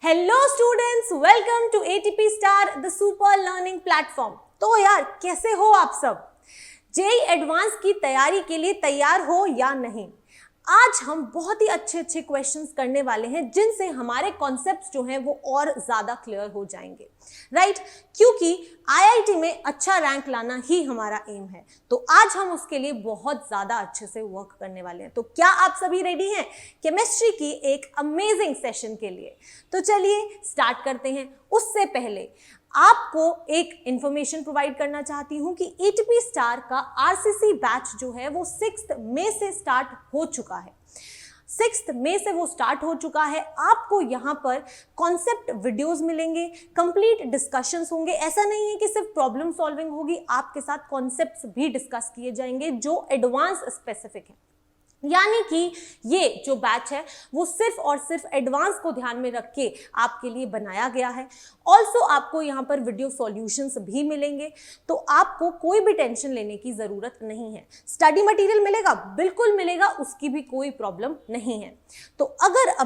Hello students, welcome to ATP star the super learning platform. तो यार कैसे हो आप सब? जेईई एडवांस की तैयारी के लिए तैयार हो या नहीं? आज हम बहुत ही अच्छे क्वेश्चंस करने वाले हैं जिनसे हमारे कॉन्सेप्ट्स जो हैं वो और ज़्यादा क्लियर हो जाएंगे, राइट? क्योंकि आईआईटी में अच्छा रैंक लाना ही हमारा एम है। तो आज हम उसके लिए बहुत ज़्यादा अच्छे से वर्क करने वाले हैं। तो क्या आप सभी रेडी हैं केमिस्ट्री की एक अमेजिंग सेशन के लिए? तो चलिए स्टार्ट करते हैं। उससे पहले आपको एक इंफॉर्मेशन प्रोवाइड करना चाहती हूं कि एटीपी स्टार का आरसीसी बैच जो है वो 6 मई से स्टार्ट हो चुका है। 6 मई से वो स्टार्ट हो चुका है। आपको यहाँ पर कॉन्सेप्ट वीडियोस मिलेंगे, कंप्लीट डिस्कशंस होंगे। ऐसा नहीं है कि सिर्फ प्रॉब्लम सॉल्विंग होगी, आपके साथ कॉन्सेप्ट्स भी डिस्कस किए जाएंगे जो एडवांस स्पेसिफिक है। यानी कि ये जो बैच है वो सिर्फ और सिर्फ एडवांस को ध्यान में रख के आपके लिए बनाया गया है। ऑल्सो आपको यहाँ पर वीडियो सॉल्यूशंस भी मिलेंगे, तो आपको कोई भी टेंशन लेने की ज़रूरत नहीं है। स्टडी मटेरियल मिलेगा, बिल्कुल मिलेगा, उसकी भी कोई प्रॉब्लम नहीं है। तो अगर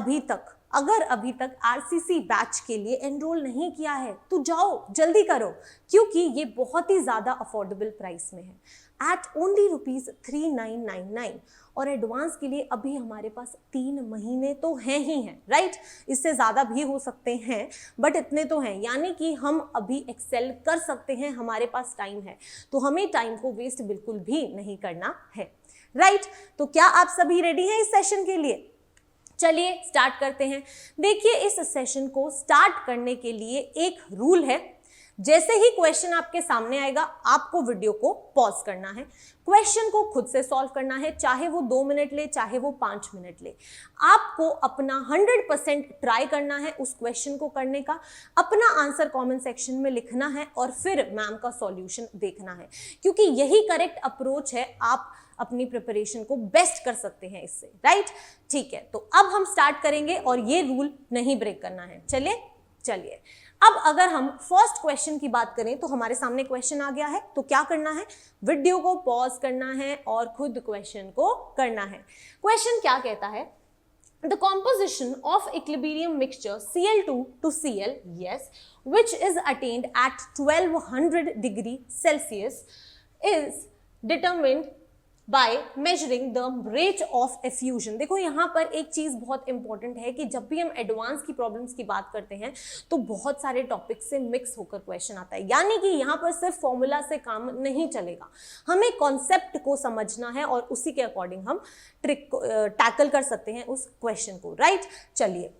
अभी तक आरसीसी बैच के लिए एनरोल नहीं किया है तो जाओ जल्दी करो, क्योंकि ये बहुत ही ज़्यादा अफोर्डेबल प्राइस में है एट ओनली ₹3999। और एडवांस के लिए अभी हमारे पास 3 महीने तो हैं ही हैं, राइट? इससे ज़्यादा भी हो सकते हैं, बट इतने तो हैं, यानी कि हम अभी एक्सेल कर सकते हैं, हमारे पास टाइम है। तो हमें टाइम को वेस्ट बिल्कुल भी नहीं करना है, राइट? तो क्या आप सभी रेडी हैं इस सेशन के लिए? चलिए स्टार्ट करते हैं। देखिए, इस सेशन को स्टार्ट करने के लिए एक रूल है। जैसे ही क्वेश्चन आपके सामने आएगा आपको वीडियो को पॉज करना है, क्वेश्चन को खुद से सॉल्व करना है, चाहे वो 2 मिनट ले चाहे वो 5 मिनट ले। आपको अपना 100% ट्राई करना है उस क्वेश्चन को करने का, अपना आंसर कमेंट सेक्शन में लिखना है और फिर मैम का सॉल्यूशन देखना है, क्योंकि यही करेक्ट अप्रोच है। आप अपनी प्रिपरेशन को बेस्ट कर सकते हैं इससे, राइट? ठीक है, तो अब हम स्टार्ट करेंगे और ये रूल नहीं ब्रेक करना है। चलिए अब अगर हम फर्स्ट क्वेश्चन की बात करें तो हमारे सामने क्वेश्चन आ गया है। तो क्या करना है? वीडियो को पॉज करना है और खुद क्वेश्चन को करना है। क्वेश्चन क्या कहता है? The composition of equilibrium mixture Cl2 to Cl, yes, which is attained at 1200 degree Celsius is determined by measuring the rate of effusion। देखो यहाँ पर एक चीज़ बहुत इंपॉर्टेंट है कि जब भी हम एडवांस की प्रॉब्लम्स की बात करते हैं तो बहुत सारे टॉपिक से मिक्स होकर क्वेश्चन आता है, यानी कि यहाँ पर सिर्फ फॉर्मूला से काम नहीं चलेगा। हमें कॉन्सेप्ट को समझना है और उसी के अकॉर्डिंग हम ट्रिक टैकल कर सकते हैं उस क्वेश्चन को, राइट? चलिए,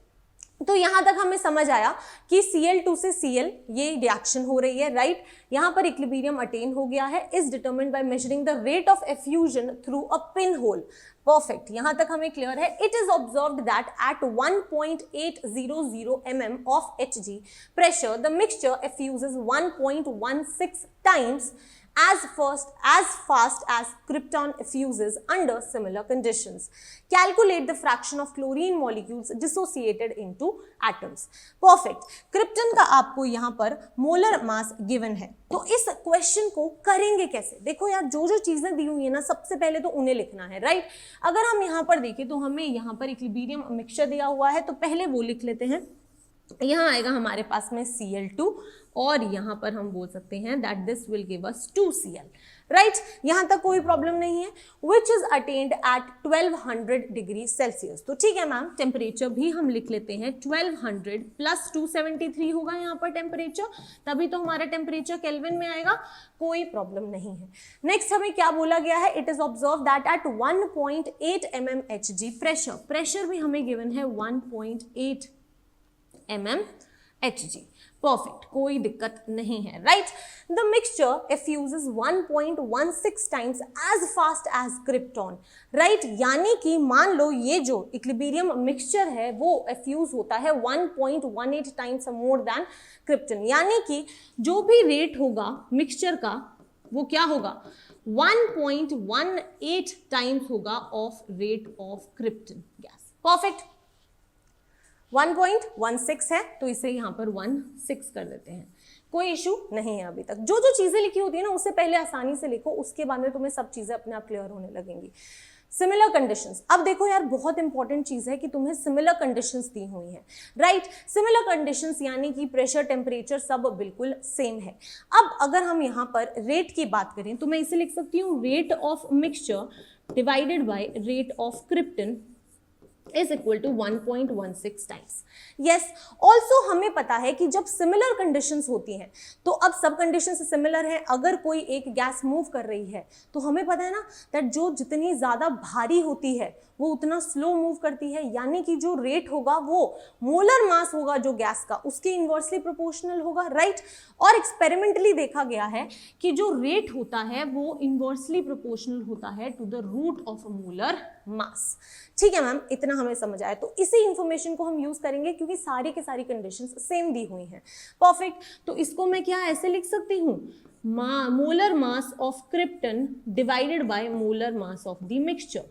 तो यहां तक हमें समझ आया कि Cl2 से Cl ये रिएक्शन हो रही है, राइट? यहां पर इक्विलिब्रियम अटेन हो गया है, is determined by measuring the rate of effusion through a pin hole. Perfect, यहां तक हमें क्लियर है। It is observed that at 1.800 mm of Hg pressure the mixture effuses 1.16 times as fast as krypton effuses under similar conditions. Calculate the fraction of chlorine molecules dissociated into atoms. Perfect. krypton का आपको यहाँ पर molar mass given है। तो इस question को करेंगे कैसे? देखो यार, जो चीजें दी हुई है ना, सबसे पहले तो उन्हें लिखना है, राइट? अगर हम यहाँ पर देखें तो हमें यहाँ पर इक्विलिब्रियम मिक्सचर दिया हुआ है, तो पहले वो लिख लेते हैं। यहाँ आएगा हमारे पास में Cl2 और यहाँ पर हम बोल सकते हैं that this will give us 2Cl, right? यहाँ तक कोई प्रॉब्लम नहीं है। Which is attained at 1200 degree Celsius. तो ठीक है मैम, टेम्परेचर भी हम लिख लेते हैं 1200 प्लस 273 होगा यहाँ पर टेम्परेचर, तभी तो हमारा टेम्परेचर केल्विन में आएगा, कोई प्रॉब्लम नहीं है। नेक्स्ट हमें क्या बोला गया है? It is observe that at 1.8 mm Hg pressure भी हमें गिवन है 1.8 mm Hg। परफेक्ट, कोई दिक्कत नहीं है, right? The mixture effuses 1.16 times as fast as krypton, right? यानी कि मान लो ये जो इक्विलिब्रियम मिक्सचर है वो एफ्यूज होता है 1.18 टाइम्स मोर देन क्रिप्टन, यानी कि जो भी रेट होगा मिक्सचर का वो क्या होगा? 1.18 टाइम्स होगा of rate of krypton gas. Perfect, 1.16 है तो इसे यहाँ पर 16 कर देते हैं, कोई इशू नहीं है अभी तक। जो चीज़ें लिखी होती है ना उससे पहले आसानी से लिखो, उसके बाद में तुम्हें सब चीज़ें अपने आप क्लियर होने लगेंगी। सिमिलर कंडीशंस, अब देखो यार बहुत इंपॉर्टेंट चीज है कि तुम्हें सिमिलर कंडीशंस दी हुई हैं, राइट। सिमिलर कंडीशंस यानी कि प्रेशर, टेम्परेचर सब बिल्कुल सेम है। अब अगर हम यहाँ पर रेट की बात करें तो मैं इसे लिख सकती हूँ rate of mixture divided by rate of krypton is equal to 1.16 times. Yes, also हमें पता है कि जब सिमिलर कंडीशंस होती हैं तो अब सब कंडीशन से सिमिलर है, अगर कोई एक गैस मूव कर रही है तो हमें पता है ना दैट जो जितनी ज़्यादा भारी होती है वो उतना स्लो मूव करती है, यानी कि जो रेट होगा वो मोलर मास होगा जो गैस का उसके इन्वर्सली प्रोपोर्शनल होगा, राइट। और एक्सपेरिमेंटली देखा गया है कि जो रेट होता है वो इन्वर्सली प्रोपोर्शनल होता है to the root of molar mass. ठीक है मैम, इतना हमें समझ आया। तो इसी इंफॉर्मेशन को हम यूज करेंगे क्योंकि सारी के सारी कंडीशंस सेम दी हुई हैं। परफेक्ट, तो इसको मैं क्या ऐसे लिख सकती हूँ, molar mass of krypton divided by molar mass of the mixture.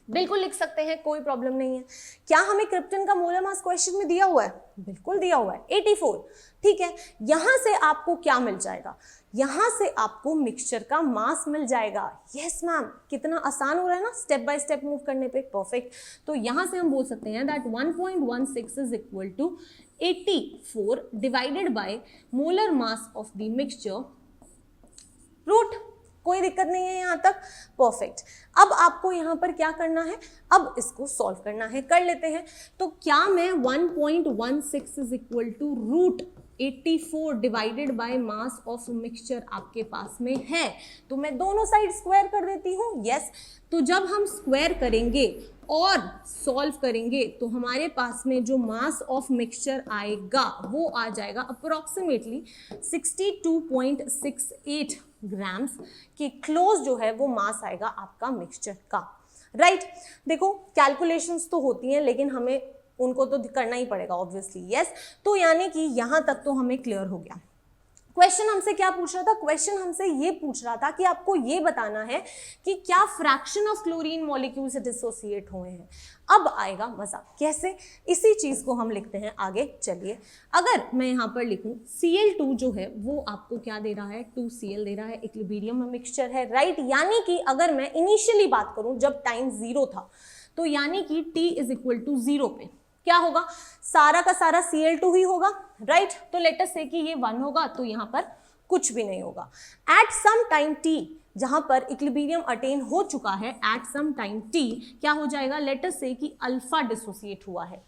बिल्कुल लिख सकते हैं, कोई प्रॉब्लम नहीं है। क्या हमें क्रिप्टन का मोलर मास क्वेश्चन में दिया हुआ है? बिल्कुल दिया हुआ है, 84। ठीक है, यहां से आपको क्या मिल जाएगा? यहां से आपको मिक्सचर का मास मिल जाएगा। यस मैम, कितना आसान हो रहा है ना स्टेप बाय स्टेप मूव करने पे। परफेक्ट, तो यहां से हम बोल सकते हैं that 1.16 is equal to 84 divided by molar mass of the mixture root. कोई दिक्कत नहीं है यहाँ तक। परफेक्ट, अब आपको यहाँ पर क्या करना है, अब इसको सॉल्व करना है, कर लेते हैं। तो क्या मैं 1.16 is equal to root 84 divided by mass of mixture आपके पास में है, तो मैं दोनों साइड स्क्वायर कर देती हूँ। यस, तो जब हम स्क्वायर करेंगे और सॉल्व करेंगे तो हमारे पास में जो मास ऑफ मिक्सचर आएगा वो आ जाएगा अप्रोक्सीमेटली 62.68 ग्राम्स के क्लोज जो है वो मास आएगा आपका मिक्सचर का, राइट। देखो कैलकुलेशंस तो होती हैं लेकिन हमें उनको तो करना ही पड़ेगा ऑब्वियसली। यस, तो यानी कि यहाँ तक तो हमें क्लियर हो गया। क्वेश्चन हमसे क्या पूछ रहा था? क्वेश्चन हमसे ये पूछ रहा था कि आपको ये बताना है कि क्या फ्रैक्शन ऑफ क्लोरीन मॉलिक्यूल से डिसोसिएट हुए हैं। अब आएगा मजा, कैसे? इसी चीज को हम लिखते हैं आगे। चलिए, अगर मैं यहाँ पर लिखूं Cl2 जो है वो आपको क्या दे रहा है? 2Cl दे रहा है, इक्विलिब्रियम मिक्सचर है, राइट। यानी कि अगर मैं इनिशियली बात करूं जब टाइम 0 था तो यानी कि T इज इक्वल टू 0 पे क्या होगा? सारा का सारा Cl2 ही होगा, राइट। तो लेट अस से कि ये 1 होगा तो यहाँ पर कुछ भी नहीं होगा। एट सम टाइम T जहां पर इक्विलिब्रियम अटेन हो चुका है, एट सम टाइम T क्या हो जाएगा? लेट अस से कि अल्फा डिसोसिएट हुआ है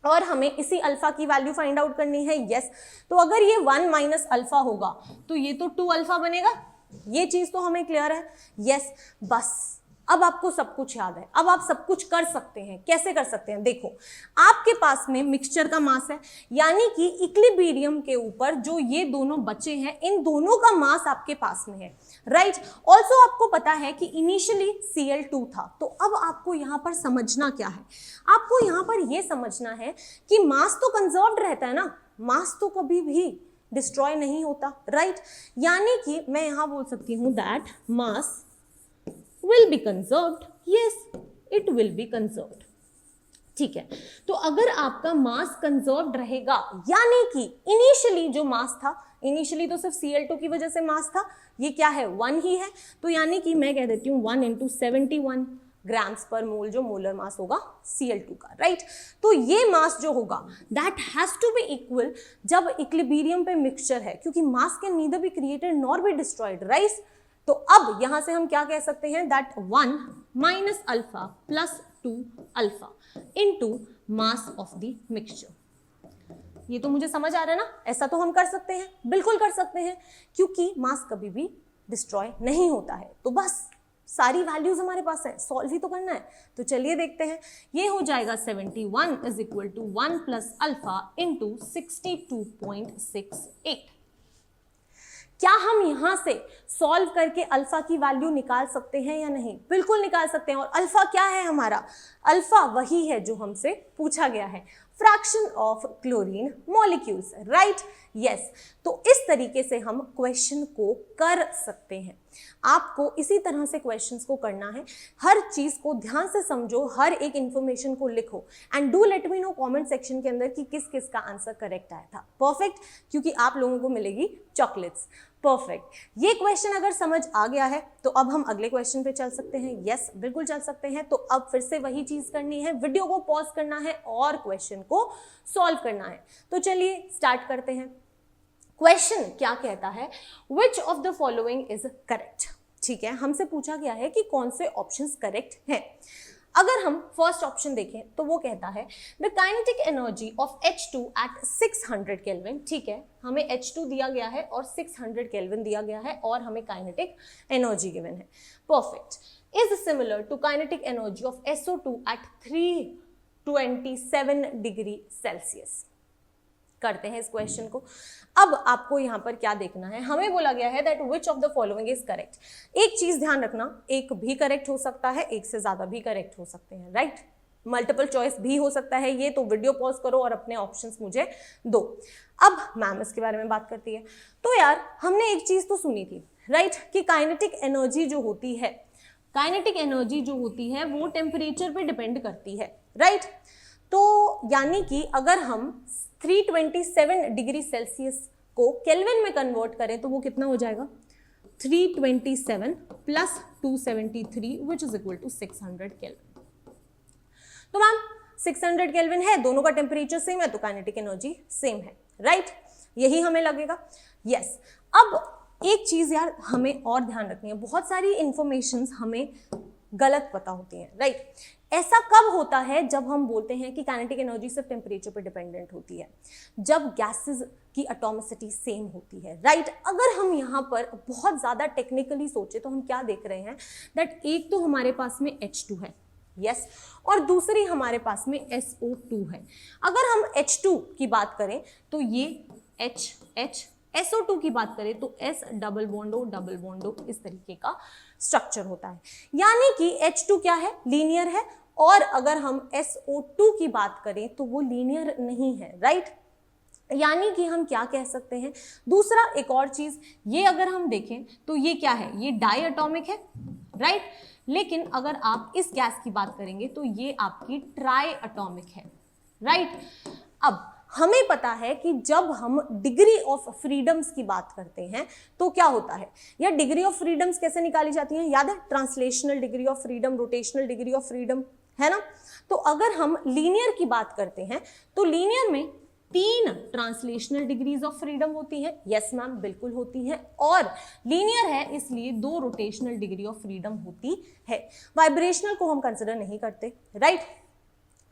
और हमें इसी अल्फा की वैल्यू फाइंड आउट करनी है। यस, तो अगर ये 1 माइनस अल्फा होगा तो ये तो 2 अल्फा बनेगा। ये चीज तो हमें क्लियर है। यस, बस अब आपको सब कुछ याद है, अब आप सब कुछ कर सकते हैं। कैसे कर सकते हैं? देखो, आपके पास में मिक्सचर का मास है, यानी कि इक्विलिब्रियम के ऊपर जो ये दोनों बचे हैं इन दोनों का मास आपके पास में है, राइट। ऑल्सो आपको पता है कि इनिशियली Cl2 था, तो अब आपको यहाँ पर समझना क्या है? आपको यहाँ पर यह समझना है कि मास तो कंजर्व्ड रहता है ना, मास तो कभी भी डिस्ट्रॉय नहीं होता, राइट। यानी कि मैं यहाँ बोल सकती हूँ that mass will be conserved. Yes, it will be conserved. ठीक है, तो अगर आपका मास कंजर्व्ड रहेगा, यानी कि इनिशियली जो मास था, इनिशियली तो सिर्फ Cl2 की वजह से मास था, ये क्या है? 1 ही है, तो यानी कि मैं कह देती हूँ 1 × 71 ग्राम्स पर मोल जो मोलर मास होगा Cl2 का, राइट। तो ये मास जो होगा that has to be equal जब इक्विलिब्रियम पे मिक्सचर है, क्योंकि mass can neither be created nor be destroyed, right. तो अब यहां से हम क्या कह सकते हैं that 1 minus alpha plus 2 alpha into mass of the mixture. ये तो मुझे समझ आ रहा है ना? ऐसा तो हम कर सकते हैं, बिल्कुल कर सकते हैं, क्योंकि मास कभी भी डिस्ट्रॉय नहीं होता है। तो बस सारी वैल्यूज हमारे पास है, सॉल्व ही तो करना है। तो चलिए देखते हैं, ये हो जाएगा 71 is equal to 1 plus alpha into 62.68। क्या हम यहां से सॉल्व करके अल्फा की वैल्यू निकाल सकते हैं या नहीं? बिल्कुल निकाल सकते हैं। और अल्फा क्या है हमारा? अल्फा वही है जो हमसे पूछा गया है, fraction of chlorine molecules, right. Yes, तो इस तरीके से हम क्वेश्चन को कर सकते हैं। आपको इसी तरह से क्वेश्चंस को करना है, हर चीज को ध्यान से समझो, हर एक इंफॉर्मेशन को लिखो and do let me know comment section के अंदर कि किस किस का आंसर करेक्ट आया था। परफेक्ट, क्योंकि आप लोगों को मिलेगी चॉकलेट्स। परफेक्ट। ये क्वेश्चन अगर समझ आ गया है तो अब हम अगले क्वेश्चन पे चल सकते हैं। यस, बिल्कुल चल सकते हैं। तो अब फिर से वही चीज करनी है, वीडियो को पॉज करना है और क्वेश्चन को सॉल्व करना है। तो चलिए स्टार्ट करते हैं। क्वेश्चन क्या कहता है, which of the following is correct. ठीक है, हमसे पूछा गया है कि कौन से ऑप्शंस करेक्ट हैं। अगर हम फर्स्ट ऑप्शन देखें तो वो कहता है the kinetic energy of H2 at 600 kelvin. ठीक है, हमें H2 दिया गया है और 600 केल्विन दिया गया है और हमें काइनेटिक एनर्जी गिवन है। Perfect. Is similar to kinetic energy of SO2 at 327 degree Celsius. करते हैं इस क्वेश्चन को। अब आपको यहां पर क्या देखना है, हमें बोला गया है that which of the following is correct. एक चीज ध्यान रखना, एक भी करेक्ट हो सकता है, एक से ज्यादा भी करेक्ट हो सकते हैं, राइट। मल्टीपल चॉइस भी हो सकता है ये, तो वीडियो पॉज करो और अपने ऑप्शंस मुझे दो। अब मैम इसके बारे में बात करती है। तो यार हमने एक चीज तो सुनी थी, राइट, कि काइनेटिक एनर्जी जो होती है, काइनेटिक एनर्जी जो होती है वो टेम्परेचर पे डिपेंड करती है, राइट। तो यानी कि अगर हम 327 डिग्री सेल्सियस को केल्विन में कन्वर्ट करें तो वो कितना हो जाएगा, 327 plus 273 which is equal to 600 kelvin. तो मैम 600 केल्विन है, दोनों का टेम्परेचर सेम है तो काइनेटिक एनर्जी सेम है, राइट। यही हमें लगेगा। यस। अब एक चीज यार हमें और ध्यान रखनी है, बहुत सारी इंफॉर्मेशंस हमें गलत पता होती हैं, राइट। ऐसा कब होता है जब हम बोलते हैं कि काइनेटिक एनर्जी सिर्फ टेम्परेचर पर डिपेंडेंट होती है, जब गैसेस की एटॉमिसिटी सेम होती है, राइट। अगर हम यहाँ पर बहुत ज़्यादा टेक्निकली सोचे तो हम क्या देख रहे हैं दैट एक तो हमारे पास में H2 है, यस, और दूसरी हमारे पास में SO2 है। अगर हम H2 की बात करें तो ये H, SO2 की बात करें तो S डबल बॉन्डो इस तरीके का स्ट्रक्चर होता है। यानी कि H2 क्या है, लीनियर है, और अगर हम SO2 की बात करें तो वो लीनियर नहीं है, राइट। यानी कि हम क्या कह सकते हैं, दूसरा एक और चीज, ये अगर हम देखें तो ये क्या है, ये डाई एटॉमिक है, राइट। लेकिन अगर आप इस गैस की बात करेंगे तो ये आपकी ट्राई एटॉमिक है, राइट। अब हमें पता है कि जब हम डिग्री ऑफ फ्रीडम्स की बात करते हैं तो क्या होता है, या डिग्री ऑफ फ्रीडम्स कैसे निकाली जाती हैं, याद है, translational degree of freedom, rotational degree of freedom, है ना। तो अगर हम लीनियर की बात करते हैं तो लीनियर में 3 ट्रांसलेशनल डिग्रीज ऑफ फ्रीडम होती हैं। यस मैम, बिल्कुल होती हैं। और लीनियर है इसलिए 2 रोटेशनल डिग्री ऑफ फ्रीडम होती है। वाइब्रेशनल को हम कंसिडर नहीं करते, राइट।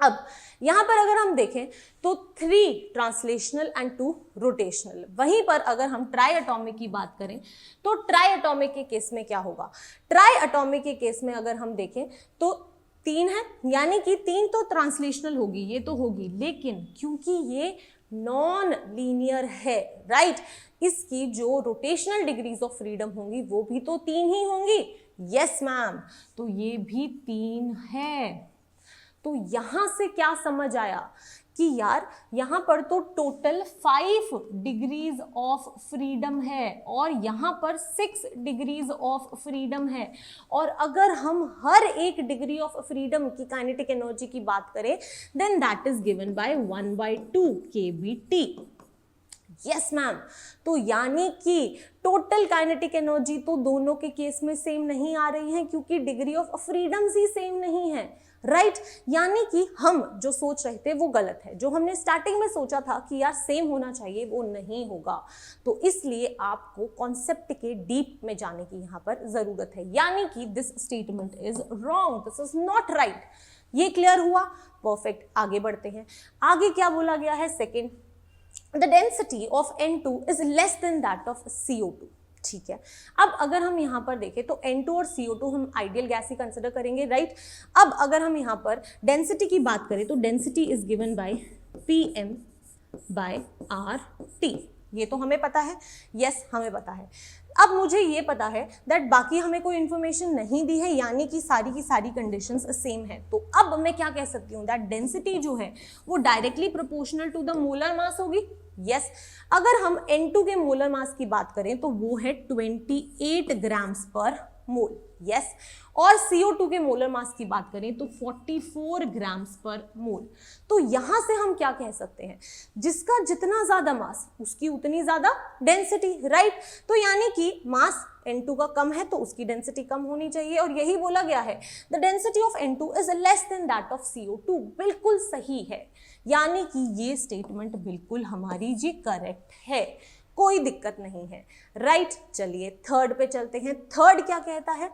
अब यहां पर अगर हम देखें तो 3 ट्रांसलेशनल एंड 2 रोटेशनल। वहीं पर अगर हम ट्राई एटॉमिक की बात करें तो ट्राई एटॉमिक के केस में क्या होगा, ट्राई एटॉमिक के केस में अगर हम देखें तो 3 है, यानी कि 3 तो ट्रांसलेशनल होगी, ये तो होगी, लेकिन क्योंकि ये नॉन लीनियर है, राइट, इसकी जो रोटेशनल डिग्रीज ऑफ फ्रीडम होंगी वो भी तो 3 ही होंगी। यस मैम, तो ये भी 3 है। तो यहां से क्या समझ आया कि यार यहां पर तो टोटल 5 डिग्रीज ऑफ फ्रीडम है और यहां पर 6 डिग्रीज ऑफ फ्रीडम है। और अगर हम हर एक डिग्री ऑफ फ्रीडम की काइनेटिक एनर्जी की बात करें then that is given by 1/2 kBT। Yes ma'am, तो यानी कि टोटल काइनेटिक एनर्जी तो दोनों के केस में सेम नहीं आ रही है क्योंकि degree of freedoms he same नहीं है, राइट। यानी कि हम जो सोच रहे थे वो गलत है, जो हमने स्टार्टिंग में सोचा था कि यार सेम होना चाहिए वो नहीं होगा। तो इसलिए आपको कॉन्सेप्ट के डीप में जाने की यहाँ पर जरूरत है, यानी कि this statement is wrong, this is not right. ये क्लियर हुआ? परफेक्ट। आगे बढ़ते हैं। आगे क्या बोला गया है, second, the density of N2 is less than that of CO2। ठीक है, अब अगर हम यहाँ पर देखें तो N2 और CO2 हम आइडियल गैस ही कंसिडर करेंगे, राइट। अब अगर हम यहाँ पर डेंसिटी की बात करें तो density is given bye PM/RT। ये तो हमें पता है, यस हमें पता है। अब मुझे ये पता है दैट बाकी हमें कोई इन्फॉर्मेशन नहीं दी है, यानी कि सारी की सारी कंडीशंस सेम है। तो अब मैं क्या कह सकती हूँ दैट डेंसिटी जो है वो directly proportional to the molar mass होगी। यस, अगर हम N2 के मोलर मास की बात करें तो वो है 28 ग्राम्स पर मोल। यस, और CO2 के मोलर मास की बात करें तो 44 ग्राम्स पर मोल। तो यहां से हम क्या कह सकते हैं, जिसका जितना ज्यादा मास उसकी उतनी ज्यादा डेंसिटी, राइट। तो यानी कि मास N2 का कम है तो उसकी डेंसिटी कम होनी चाहिए, और यही बोला गया है, the density of N2 is less than that of CO2। बिल्कुल सही है, यानी कि ये स्टेटमेंट बिल्कुल हमारी जी करेक्ट है, कोई दिक्कत नहीं है, राइट। चलिए थर्ड पे चलते हैं। थर्ड क्या कहता है,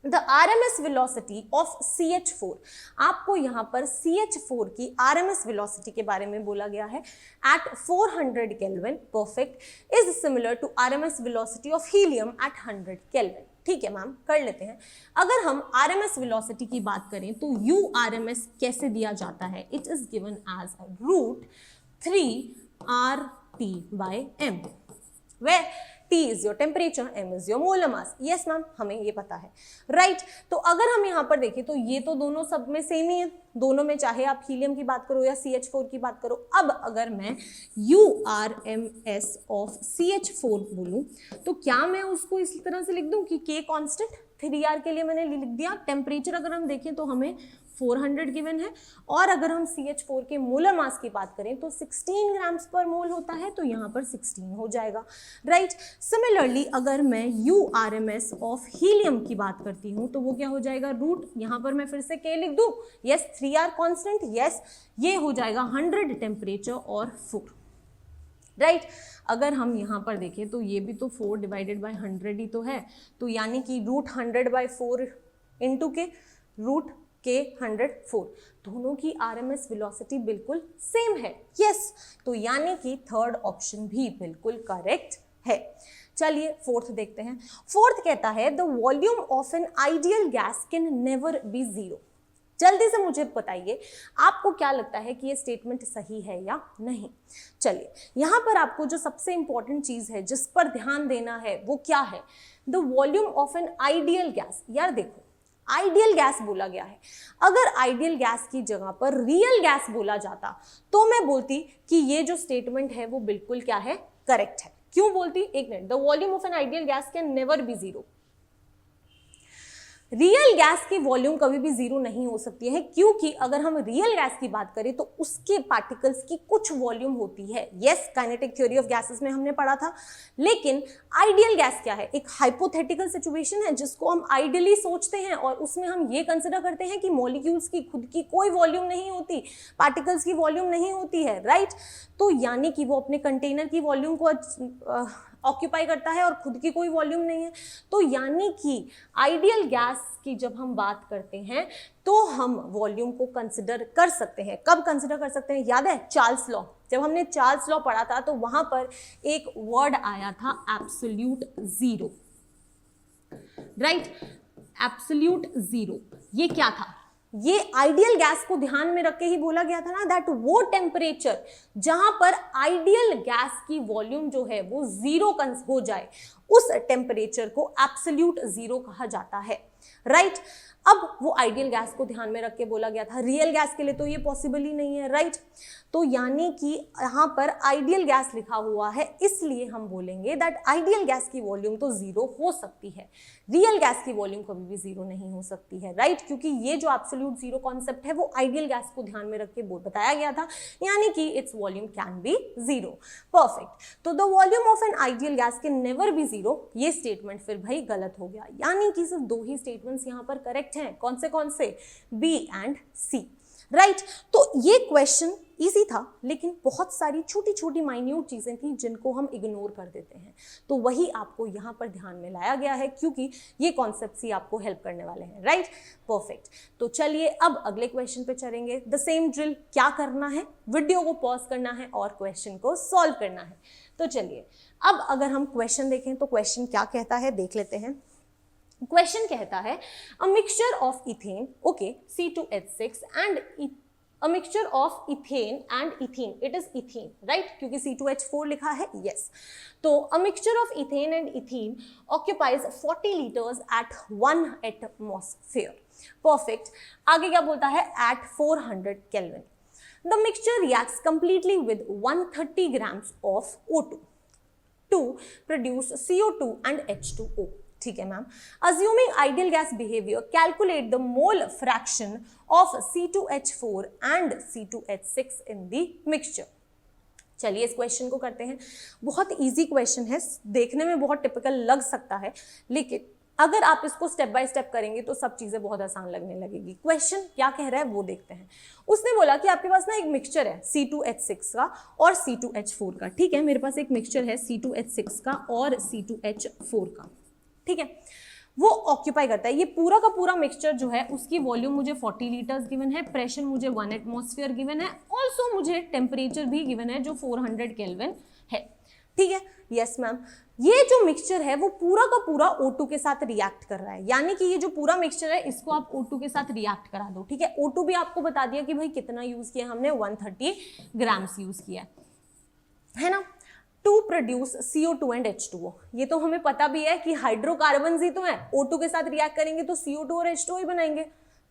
the RMS velocity of CH4। आपको यहाँ पर CH4 की RMS velocity के बारे में बोला गया है at 400 Kelvin, perfect, is similar to RMS velocity of helium at 100 Kelvin। ठीक है मैम, कर लेते हैं। अगर हम RMS velocity की बात करें तो URMS कैसे दिया जाता है, it is given as √3RT/m, where T is your temperature, M is your molar mass। yes ma'am, हमें ये पता है, राइट। तो अगर हम यहाँ पर देखें तो ये तो दोनों सब में सेम ही है, दोनों में चाहे आप हीलियम की बात करो या CH4 की बात करो। अब अगर मैं URMS ऑफ CH4 बोलूं तो क्या मैं उसको इसी तरह से लिख दूं कि K कांस्टेंट, 3R के लिए मैंने लिख दिया। टेम्परेचर अगर हम देखें तो हमें 400 गिवन है, और अगर हम CH4 के मोलर मास की बात करें तो 16 ग्राम्स पर मोल होता है, तो यहाँ पर 16 हो जाएगा, राइट। सिमिलरली अगर मैं URMS ऑफ हीलियम की बात करती हूँ तो वो क्या हो जाएगा, रूट, यहाँ पर मैं फिर से K लिख दूँ, यस, 3R कांस्टेंट, यस, ये हो जाएगा 100 टेम्परेचर और 4, राइट। अगर हम यहाँ पर देखें तो ये भी तो 4 डिवाइडेड बाई 100 ही तो है, तो यानी कि √100/4 इंटू के रूट के 104, दोनों की RMS वेलोसिटी बिल्कुल सेम है, यस। तो यानी कि थर्ड ऑप्शन भी बिल्कुल करेक्ट है। चलिए फोर्थ देखते हैं। फोर्थ कहता है the volume of an ideal gas can never be zero. जल्दी से मुझे बताइए आपको क्या लगता है कि ये स्टेटमेंट सही है या नहीं। चलिए यहाँ पर आपको जो सबसे इंपॉर्टेंट चीज है जिस पर ध्यान देना है वो क्या है, the volume of an ideal gas. यार देखो, आइडियल गैस बोला गया है, अगर आइडियल गैस की जगह पर रियल गैस बोला जाता तो मैं बोलती कि ये जो स्टेटमेंट है वो बिल्कुल क्या है, करेक्ट है। क्यों बोलती, एक minute, the volume of an ideal gas can never be zero. Real gas की वॉल्यूम कभी भी जीरो नहीं हो सकती है, क्योंकि अगर हम रियल गैस की बात करें तो उसके पार्टिकल्स की कुछ वॉल्यूम होती है। Yes, kinetic theory of gases में हमने पढ़ा था। लेकिन आइडियल गैस क्या है, एक हाइपोथेटिकल सिचुएशन है जिसको हम आइडियली सोचते हैं और उसमें हम ये कंसिडर करते हैं कि मॉलिक्यूल्स की खुद की कोई वॉल्यूम नहीं होती, पार्टिकल्स की वॉल्यूम नहीं होती है, राइट। तो यानी कि वो अपने कंटेनर की वॉल्यूम को ऑक्यूपाई करता है और खुद की कोई वॉल्यूम नहीं है। तो यानी कि आइडियल गैस की जब हम बात करते हैं तो हम वॉल्यूम को कंसिडर कर सकते हैं। कब कंसिडर कर सकते हैं, याद है चार्ल्स लॉ, जब हमने चार्ल्स लॉ पढ़ा था तो वहां पर एक वर्ड आया था absolute zero, right, absolute zero. ये क्या था, ये आइडियल गैस को ध्यान में रख के ही बोला गया था ना, दैट वो टेम्परेचर जहां पर आइडियल गैस की वॉल्यूम जो है वो जीरो हो जाए, उस टेम्परेचर को एब्सोल्यूट जीरो कहा जाता है, राइट। अब वो आइडियल गैस को ध्यान में रख के बोला गया था, रियल गैस के लिए तो ये पॉसिबल ही नहीं है, राइट। तो यानी कि यहाँ पर आइडियल गैस लिखा हुआ है, इसलिए हम बोलेंगे दैट आइडियल गैस की वॉल्यूम तो जीरो हो सकती है, रियल गैस की वॉल्यूम कभी भी जीरो नहीं हो सकती है, राइट। क्योंकि ये जो एब्सोल्यूट जीरो कॉन्सेप्ट है वो आइडियल गैस को ध्यान में रख के बताया गया था, यानी कि its volume can be zero, perfect. तो the volume of an ideal gas can never be zero, ये स्टेटमेंट फिर भाई गलत हो गया, यानी कि सिर्फ दो ही स्टेटमेंट्स यहाँ पर करेक्ट हैं। कौन से, बी एंड सी, राइट। तो ये क्वेश्चन इजी था, लेकिन बहुत सारी छोटी छोटी माइन्यूट चीजें थी जिनको हम इग्नोर कर देते हैं, तो वही आपको यहाँ पर ध्यान में लाया गया है, क्योंकि ये कॉन्सेप्ट्स ही आपको हेल्प करने वाले हैं, राइट, परफेक्ट। तो चलिए अब अगले क्वेश्चन पे चलेंगे। द सेम ड्रिल, क्या करना है, वीडियो को पॉज करना है और क्वेश्चन को सॉल्व करना है। तो चलिए अब अगर हम क्वेश्चन देखें तो क्वेश्चन क्या कहता है देख लेते हैं। क्वेश्चन कहता है a mixture of ethane, okay, C2H6 and a mixture of ethane and ethene, it is ethene, right, क्योंकि C2H4 लिखा है, yes। तो a mixture of ethane and ethene occupies 40 liters at 1 atmosphere, perfect। आगे क्या बोलता है, at 400 Kelvin the mixture reacts completely with 130 grams of O2 to produce CO2 and H2O, ठीक है ma'am. Assuming ideal gas behaviour, calculate the mole fraction of C2H4 and C2H6 in the mixture. चलिए इस question को करते हैं। बहुत easy question है, देखने में बहुत टिपिकल लग सकता है, लेकिन अगर आप इसको स्टेप बाय स्टेप करेंगे तो सब चीजें बहुत आसान लगने लगेगी। क्वेश्चन क्या कह रहा है वो देखते हैं। उसने बोला कि आपके पास ना एक मिक्सचर है C2H6 का और C2H4 का, ठीक है। मेरे पास एक मिक्सचर है C2H6 का और C2H4 का, ठीक है। वो ऑक्यूपाई करता है, ये पूरा का पूरा मिक्सचर जो है उसकी वॉल्यूम मुझे 40 लीटर्स गिवन है, प्रेशर मुझे 1 एटमॉस्फेयर गिवन है, ऑल्सो मुझे टेम्परेचर भी गिवन है जो 400 केल्विन है, ठीक है। यस मैम, ये जो मिक्सचर है वो पूरा का पूरा O2 के साथ रिएक्ट कर रहा है, यानी कि ये जो पूरा मिक्सचर है इसको आप O2 के साथ रिएक्ट करा दो, ठीक है। O2 भी आपको बता दिया कि भाई कितना यूज किया हमने, 130 ग्राम्स यूज किया है ना, to produce CO2 and H2O। ये तो हमें पता भी है कि हाइड्रोकार्बन ही तो है, O2 के साथ रिएक्ट करेंगे तो CO2 और H2O ही बनाएंगे,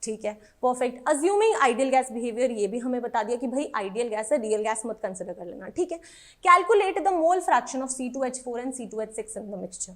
ठीक है, perfect. Assuming ideal gas behaviour, ये भी हमें बता दिया कि भाई आइडियल गैस है, रियल गैस मत कंसिडर कर लेना, ठीक है। Calculate the mole fraction of C2H4 and C2H6 in the mixture.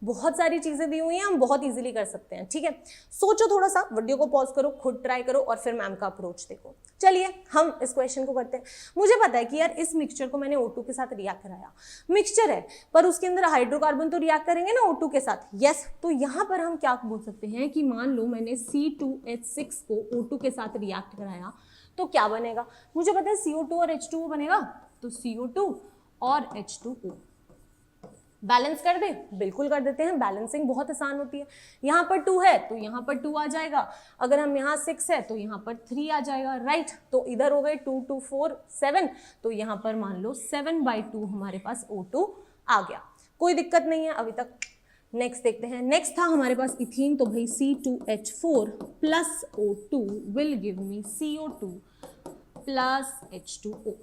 बहुत सारी चीजें दी हुई हैं, हम बहुत इजीली कर सकते हैं, ठीक है। सोचो थोड़ा सा, वीडियो को पॉज करो, खुद ट्राई करो और फिर मैम का अप्रोच देखो। चलिए हम इस क्वेश्चन को करते हैं। मुझे पता है कि यार इस मिक्सचर को मैंने O2 के साथ रिएक्ट कराया, मिक्सचर है पर उसके अंदर हाइड्रोकार्बन तो रिएक्ट करेंगे ना O2 के साथ, यस। तो यहाँ पर हम क्या बोल सकते हैं कि मान लो मैंने C2H6 को O2 के साथ रिएक्ट कराया तो क्या बनेगा, मुझे पता है CO2 और H2O बनेगा, तो CO2 और H2O बैलेंस कर दे, बिल्कुल कर देते हैं, बैलेंसिंग बहुत आसान होती है। यहाँ पर 2 है तो यहाँ पर 2 आ जाएगा, अगर हम यहाँ 6 है तो यहाँ पर 3 आ जाएगा, राइट। तो इधर हो गए 2 2 4 7, तो यहाँ पर मान लो 7/2 हमारे पास O2 आ गया, कोई दिक्कत नहीं है अभी तक। नेक्स्ट देखते हैं। नेक्स्ट था हमारे पास इथीन, तो भाई C2H4 plus O2 will give me CO2 plus H2O।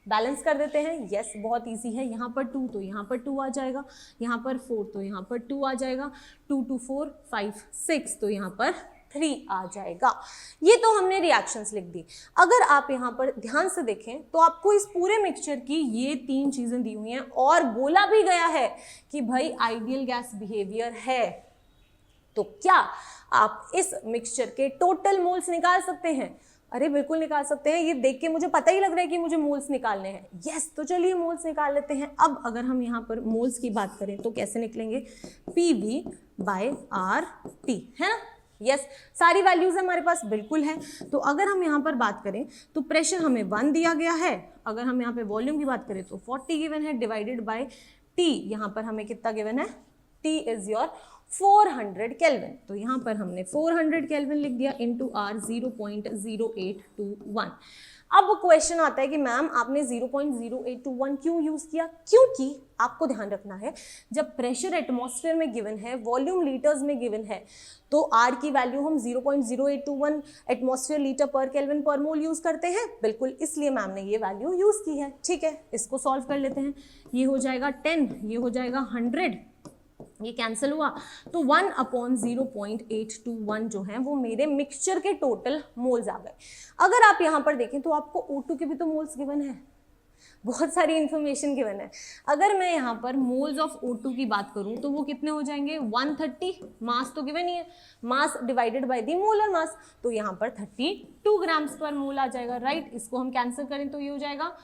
Balance कर देते हैं, यस बहुत इजी है। यहाँ पर 2 तो यहाँ पर 2 आ जाएगा, यहाँ पर 4 तो यहाँ पर 2 आ जाएगा, 2 2 4 5 6 तो यहाँ पर 3 आ जाएगा। ये तो हमने रिएक्शंस लिख दी। अगर आप यहाँ पर ध्यान से देखें तो आपको इस पूरे मिक्सचर की ये 3 चीजें दी हुई हैं और बोला भी गया है कि भाई आइडियल गैस बिहेवियर है। तो क्या आप इस मिक्सचर के टोटल मोल्स निकाल सकते हैं? अरे बिल्कुल निकाल सकते हैं, ये देख के मुझे पता ही लग रहा है कि मुझे मोल्स निकालने हैं, यस। तो चलिए मोल्स निकाल लेते हैं। अब अगर हम यहाँ पर मोल्स की बात करें तो कैसे निकलेंगे, PV/RT, है ना, यस। सारी वैल्यूज हमारे पास बिल्कुल है। तो अगर हम यहाँ पर बात करें तो प्रेशर हमें 1 दिया गया है, अगर हम यहाँ पे वॉल्यूम की बात करें तो 40 गिवन है, डिवाइडेड बाय T, यहाँ पर हमें कितना गिवन है, T इज योर 400 केल्विन, तो यहाँ पर हमने 400 केल्विन लिख दिया इनटू R 0.0821। अब क्वेश्चन आता है कि मैम आपने 0.0821 क्यों यूज किया, क्योंकि आपको ध्यान रखना है जब प्रेशर एटमॉस्फेयर में गिवन है, वॉल्यूम लीटर्स में गिवन है, तो R की वैल्यू हम 0.0821 एटमॉस्फेयर लीटर पर केल्विन पर मोल यूज करते हैं, बिल्कुल, इसलिए मैम ने ये वैल्यू यूज की है, ठीक है। इसको सॉल्व कर लेते हैं, ये हो जाएगा 10, ये हो जाएगा 100, ये कैंसिल हुआ, तो 1/0.821 जो है वो मेरे मिक्सचर के टोटल मोल्स आ गए। अगर आप यहाँ पर देखें तो आपको O2 के भी तो मोल्स गिवन है, बहुत सारी इंफॉर्मेशन गिवन है। अगर मैं यहाँ पर मोल्स ऑफ O2 की बात करूँ तो वो कितने हो जाएंगे, 130, मास तो गिवन ही है, mass divided by the molar mass, तो यहाँ पर 32 ग्राम्स पर मोल आ जाएगा, राइट। इसको हम कैंसिल करें तो ये हो जाएगा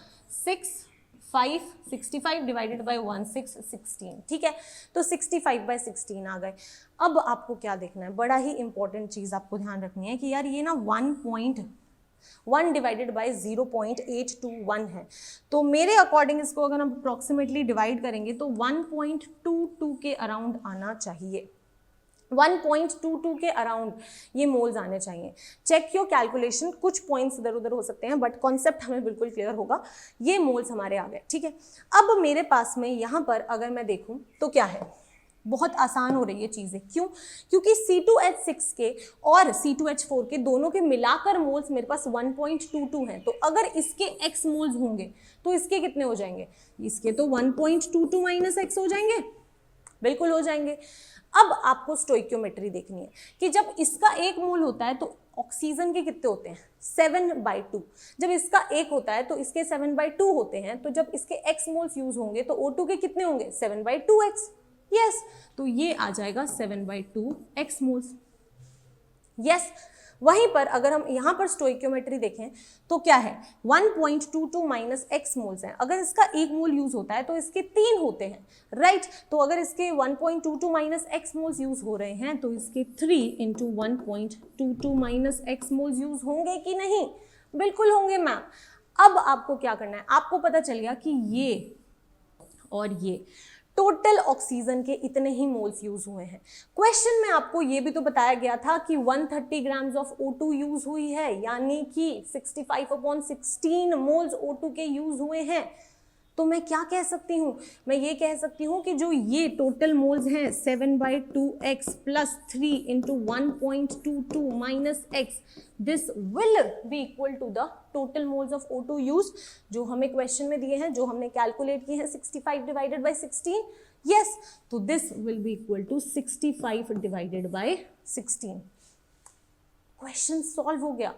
65 डिवाइडेड बाई 16, ठीक है। तो 65/16 आ गए। अब आपको क्या देखना है, बड़ा ही इंपॉर्टेंट चीज आपको ध्यान रखनी है कि यार ये ना 1 डिवाइडेड बाई 0.821 है, तो मेरे अकॉर्डिंग इसको अगर हम अप्रोक्सीमेटली डिवाइड करेंगे तो 1.22 के अराउंड आना चाहिए, 1.22 के अराउंड ये मोल्स आने चाहिए। चेक योर कैलकुलेशन, कुछ पॉइंट्स इधर उधर हो सकते हैं बट कॉन्सेप्ट हमें बिल्कुल क्लियर होगा। ये मोल्स हमारे आ गए, ठीक है। अब मेरे पास में यहाँ पर अगर मैं देखूँ तो क्या है, बहुत आसान हो रही है चीज़ें, क्यों, क्योंकि C2H6 के और C2H4 के दोनों के मिलाकर मोल्स मेरे पास 1.22 हैं, तो अगर इसके x मोल्स होंगे तो इसके कितने हो जाएंगे, इसके तो 1.22 माइनस x हो जाएंगे, बिल्कुल हो जाएंगे। अब आपको स्टोइकियोमेट्री देखनी है कि जब इसका 1 मोल होता है तो ऑक्सीजन के कितने होते हैं, 7/2, जब इसका 1 होता है तो इसके 7/2 होते हैं, तो जब इसके x मोल्स यूज होंगे तो O2 के कितने होंगे, 7/2x, यस, तो ये आ जाएगा 7/2 एक्स मोल्स। यस, वहीं पर अगर हम यहाँ पर स्टोइकियोमेट्री देखें तो क्या है, 1.22 माइनस एक्स मोल्स है। अगर इसका एक मोल यूज होता है तो इसके 3 होते हैं, राइट। तो अगर इसके 1.22 माइनस एक्स मोल्स यूज हो रहे हैं तो इसके 3 × 1.22 माइनस एक्स मोल्स यूज होंगे कि नहीं? बिल्कुल होंगे मैम। अब आपको क्या करना है, आपको पता चल गया कि ये और ये टोटल ऑक्सीजन के इतने ही मोल्स यूज हुए हैं। क्वेश्चन में आपको ये भी तो बताया गया था कि 130 ग्राम्स ऑफ O2 यूज हुई है, यानी कि 65/16 मोल्स O2 के यूज हुए हैं। तो मैं क्या कह सकती हूँ, मैं ये कह सकती हूँ कि जो ये टोटल मोल्स हैं 7/2x plus 3 × 1.22 minus x, this will be equal to the total moles of O2 used, जो हमें क्वेश्चन में दिए हैं, जो हमने कैलकुलेट किए हैं 65/16। यस, तो this will be equal to 65/16। Question solve हो गया।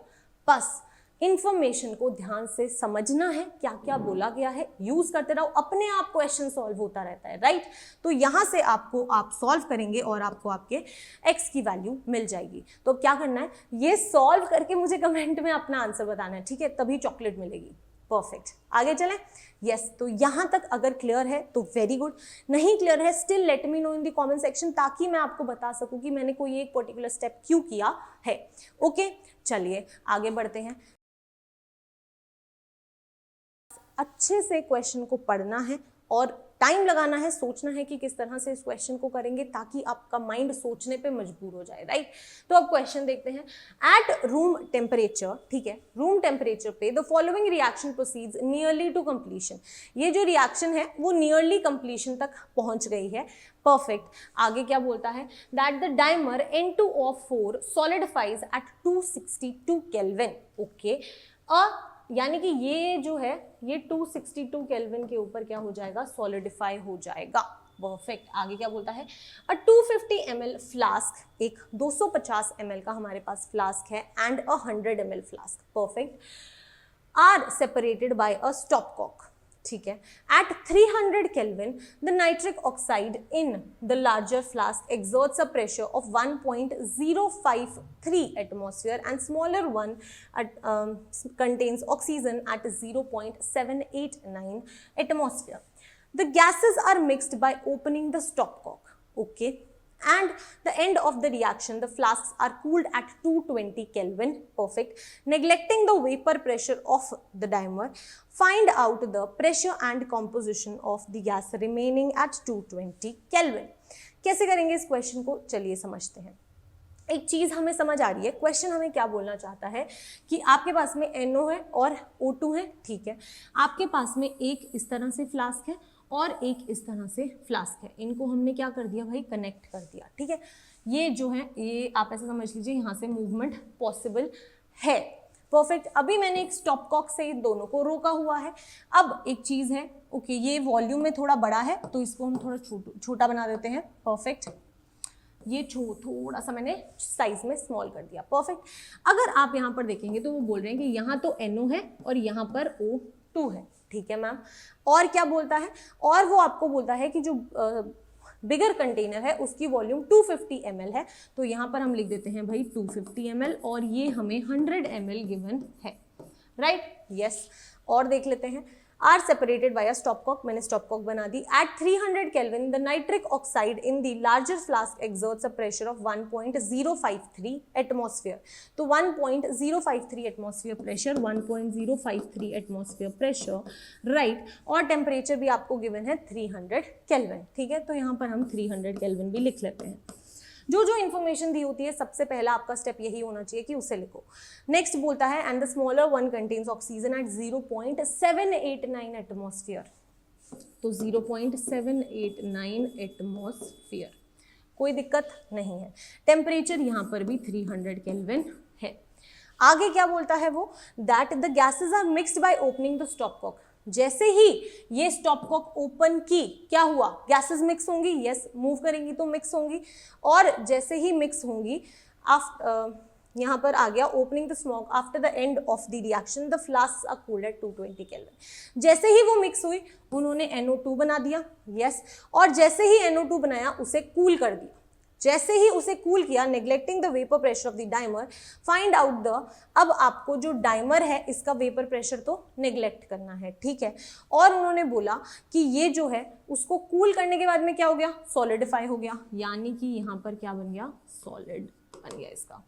बस इंफॉर्मेशन को ध्यान से समझना है, क्या क्या बोला गया है, यूज करते रहो, अपने आप क्वेश्चन सॉल्व होता रहता है, राइट। तो यहां से आपको आप सॉल्व करेंगे और आपको आपके x की वैल्यू मिल जाएगी। तो क्या करना है, ये सॉल्व करके मुझे कमेंट में अपना आंसर बताना है, ठीक है, तभी चॉकलेट मिलेगी। परफेक्ट, आगे चलें। यस, तो यहां तक अगर क्लियर है तो वेरी गुड, नहीं क्लियर है still let me know in the comment section, ताकि मैं आपको बता सकूं कि मैंने कोई एक पर्टिकुलर स्टेप क्यों किया है। ओके, चलिए आगे बढ़ते हैं। अच्छे से क्वेश्चन को पढ़ना है और टाइम लगाना है, सोचना है कि किस तरह से इस क्वेश्चन को करेंगे ताकि आपका माइंड सोचने पे मजबूर हो जाए, राइट। तो अब क्वेश्चन देखते हैं। एट रूम टेम्परेचर, ठीक है, रूम टेम्परेचर पे the following reaction proceeds nearly to completion. ये जो रिएक्शन है वो नियरली कंप्लीशन तक पहुंच गई है। परफेक्ट, आगे क्या बोलता है, that the dimer N2O4 solidifies at 262 kelvin. Okay, यानी कि ये जो है ये 262 केल्विन के ऊपर क्या हो जाएगा, सॉलिडिफाई हो जाएगा। परफेक्ट, आगे क्या बोलता है, अ 250 ml फ्लास्क, एक 250 ml का हमारे पास फ्लास्क है and a 100 ml flask, perfect, are separated by a stop cock, ठीक है। At 300 kelvin the nitric oxide in the larger flask exerts a pressure of 1.053 atmosphere and smaller one contains oxygen at 0.789 atmosphere. The gases are mixed by opening the stopcock, okay, and the end of the reaction the flasks are cooled at 220 Kelvin, perfect. Neglecting the vapor pressure of the dimer, find out the pressure and composition of the gas remaining at 220 Kelvin. कैसे करेंगे इस question को, चलिए समझते हैं। एक चीज हमें समझ आ रही है, क्वेश्चन हमें क्या बोलना चाहता है कि आपके पास में NO है और O2 है, ठीक है। आपके पास में एक इस तरह से फ्लास्क है और एक इस तरह से फ्लास्क है, इनको हमने क्या कर दिया भाई, कनेक्ट कर दिया, ठीक है। ये जो है ये आप ऐसे समझ लीजिए यहाँ से मूवमेंट पॉसिबल है। परफेक्ट, अभी मैंने एक स्टॉप कॉक से दोनों को रोका हुआ है। अब एक चीज है, ओके, ये वॉल्यूम में थोड़ा बड़ा है तो इसको हम थोड़ा छोटा बना देते हैं। परफेक्ट, ये थोड़ा सा मैंने साइज में स्मॉल कर दिया। परफेक्ट, अगर आप यहाँ पर देखेंगे तो वो बोल रहे हैं कि यहाँ तो NO है और यहाँ पर O2 है, ठीक है मैम। और क्या बोलता है, और वो आपको बोलता है कि जो बिगर कंटेनर है उसकी वॉल्यूम 250 ml है, तो यहाँ पर हम लिख देते हैं भाई 250 ml और ये हमें 100 ml गिवन है, राइट। यस, और देख लेते हैं। Are separated by a stopcock, मैंने स्टॉपकॉक बना दी। At 300 kelvin the nitric oxide in the larger flask exerts a pressure of 1.053 atmosphere. तो 1.053 atmosphere pressure, 1.053 atmosphere pressure, right. और टेम्परेचर भी आपको गिवन है 300 केल्विन, ठीक है। तो यहाँ पर हम 300 केल्विन भी लिख लेते हैं। जो जो इन्फॉर्मेशन दी होती है सबसे पहला आपका स्टेप यही होना चाहिए कि उसे लिखो। नेक्स्ट बोलता है and the smaller one contains oxygen at 0.789 atmosphere, तो 0.789 एटमॉस्फेयर, कोई दिक्कत नहीं है। टेम्परेचर यहाँ पर भी 300 केल्विन है। आगे क्या बोलता है वो, that the gases are mixed by opening the stopcock. जैसे ही ये स्टॉपकॉक ओपन की क्या हुआ, गैसेस मिक्स होंगी, यस, मूव करेंगी तो मिक्स होंगी, और जैसे ही मिक्स होंगी यहाँ पर आ गया opening the smoke after the end of the reaction the flasks are cooled at 220 kelvin. जैसे ही वो मिक्स हुई उन्होंने NO2 बना दिया, यस, और जैसे ही NO2 बनाया उसे कूल कर दिया। जैसे ही उसे कूल किया, neglecting the vapour pressure of the dimer, find out the, अब आपको जो डाइमर है इसका वेपर प्रेशर तो नेग्लेक्ट करना है, ठीक है। और उन्होंने बोला कि ये जो है उसको कूल करने के बाद में क्या हो गया, सॉलिडिफाई हो गया, यानी कि यहाँ पर क्या बन गया, सॉलिड बन गया इसका,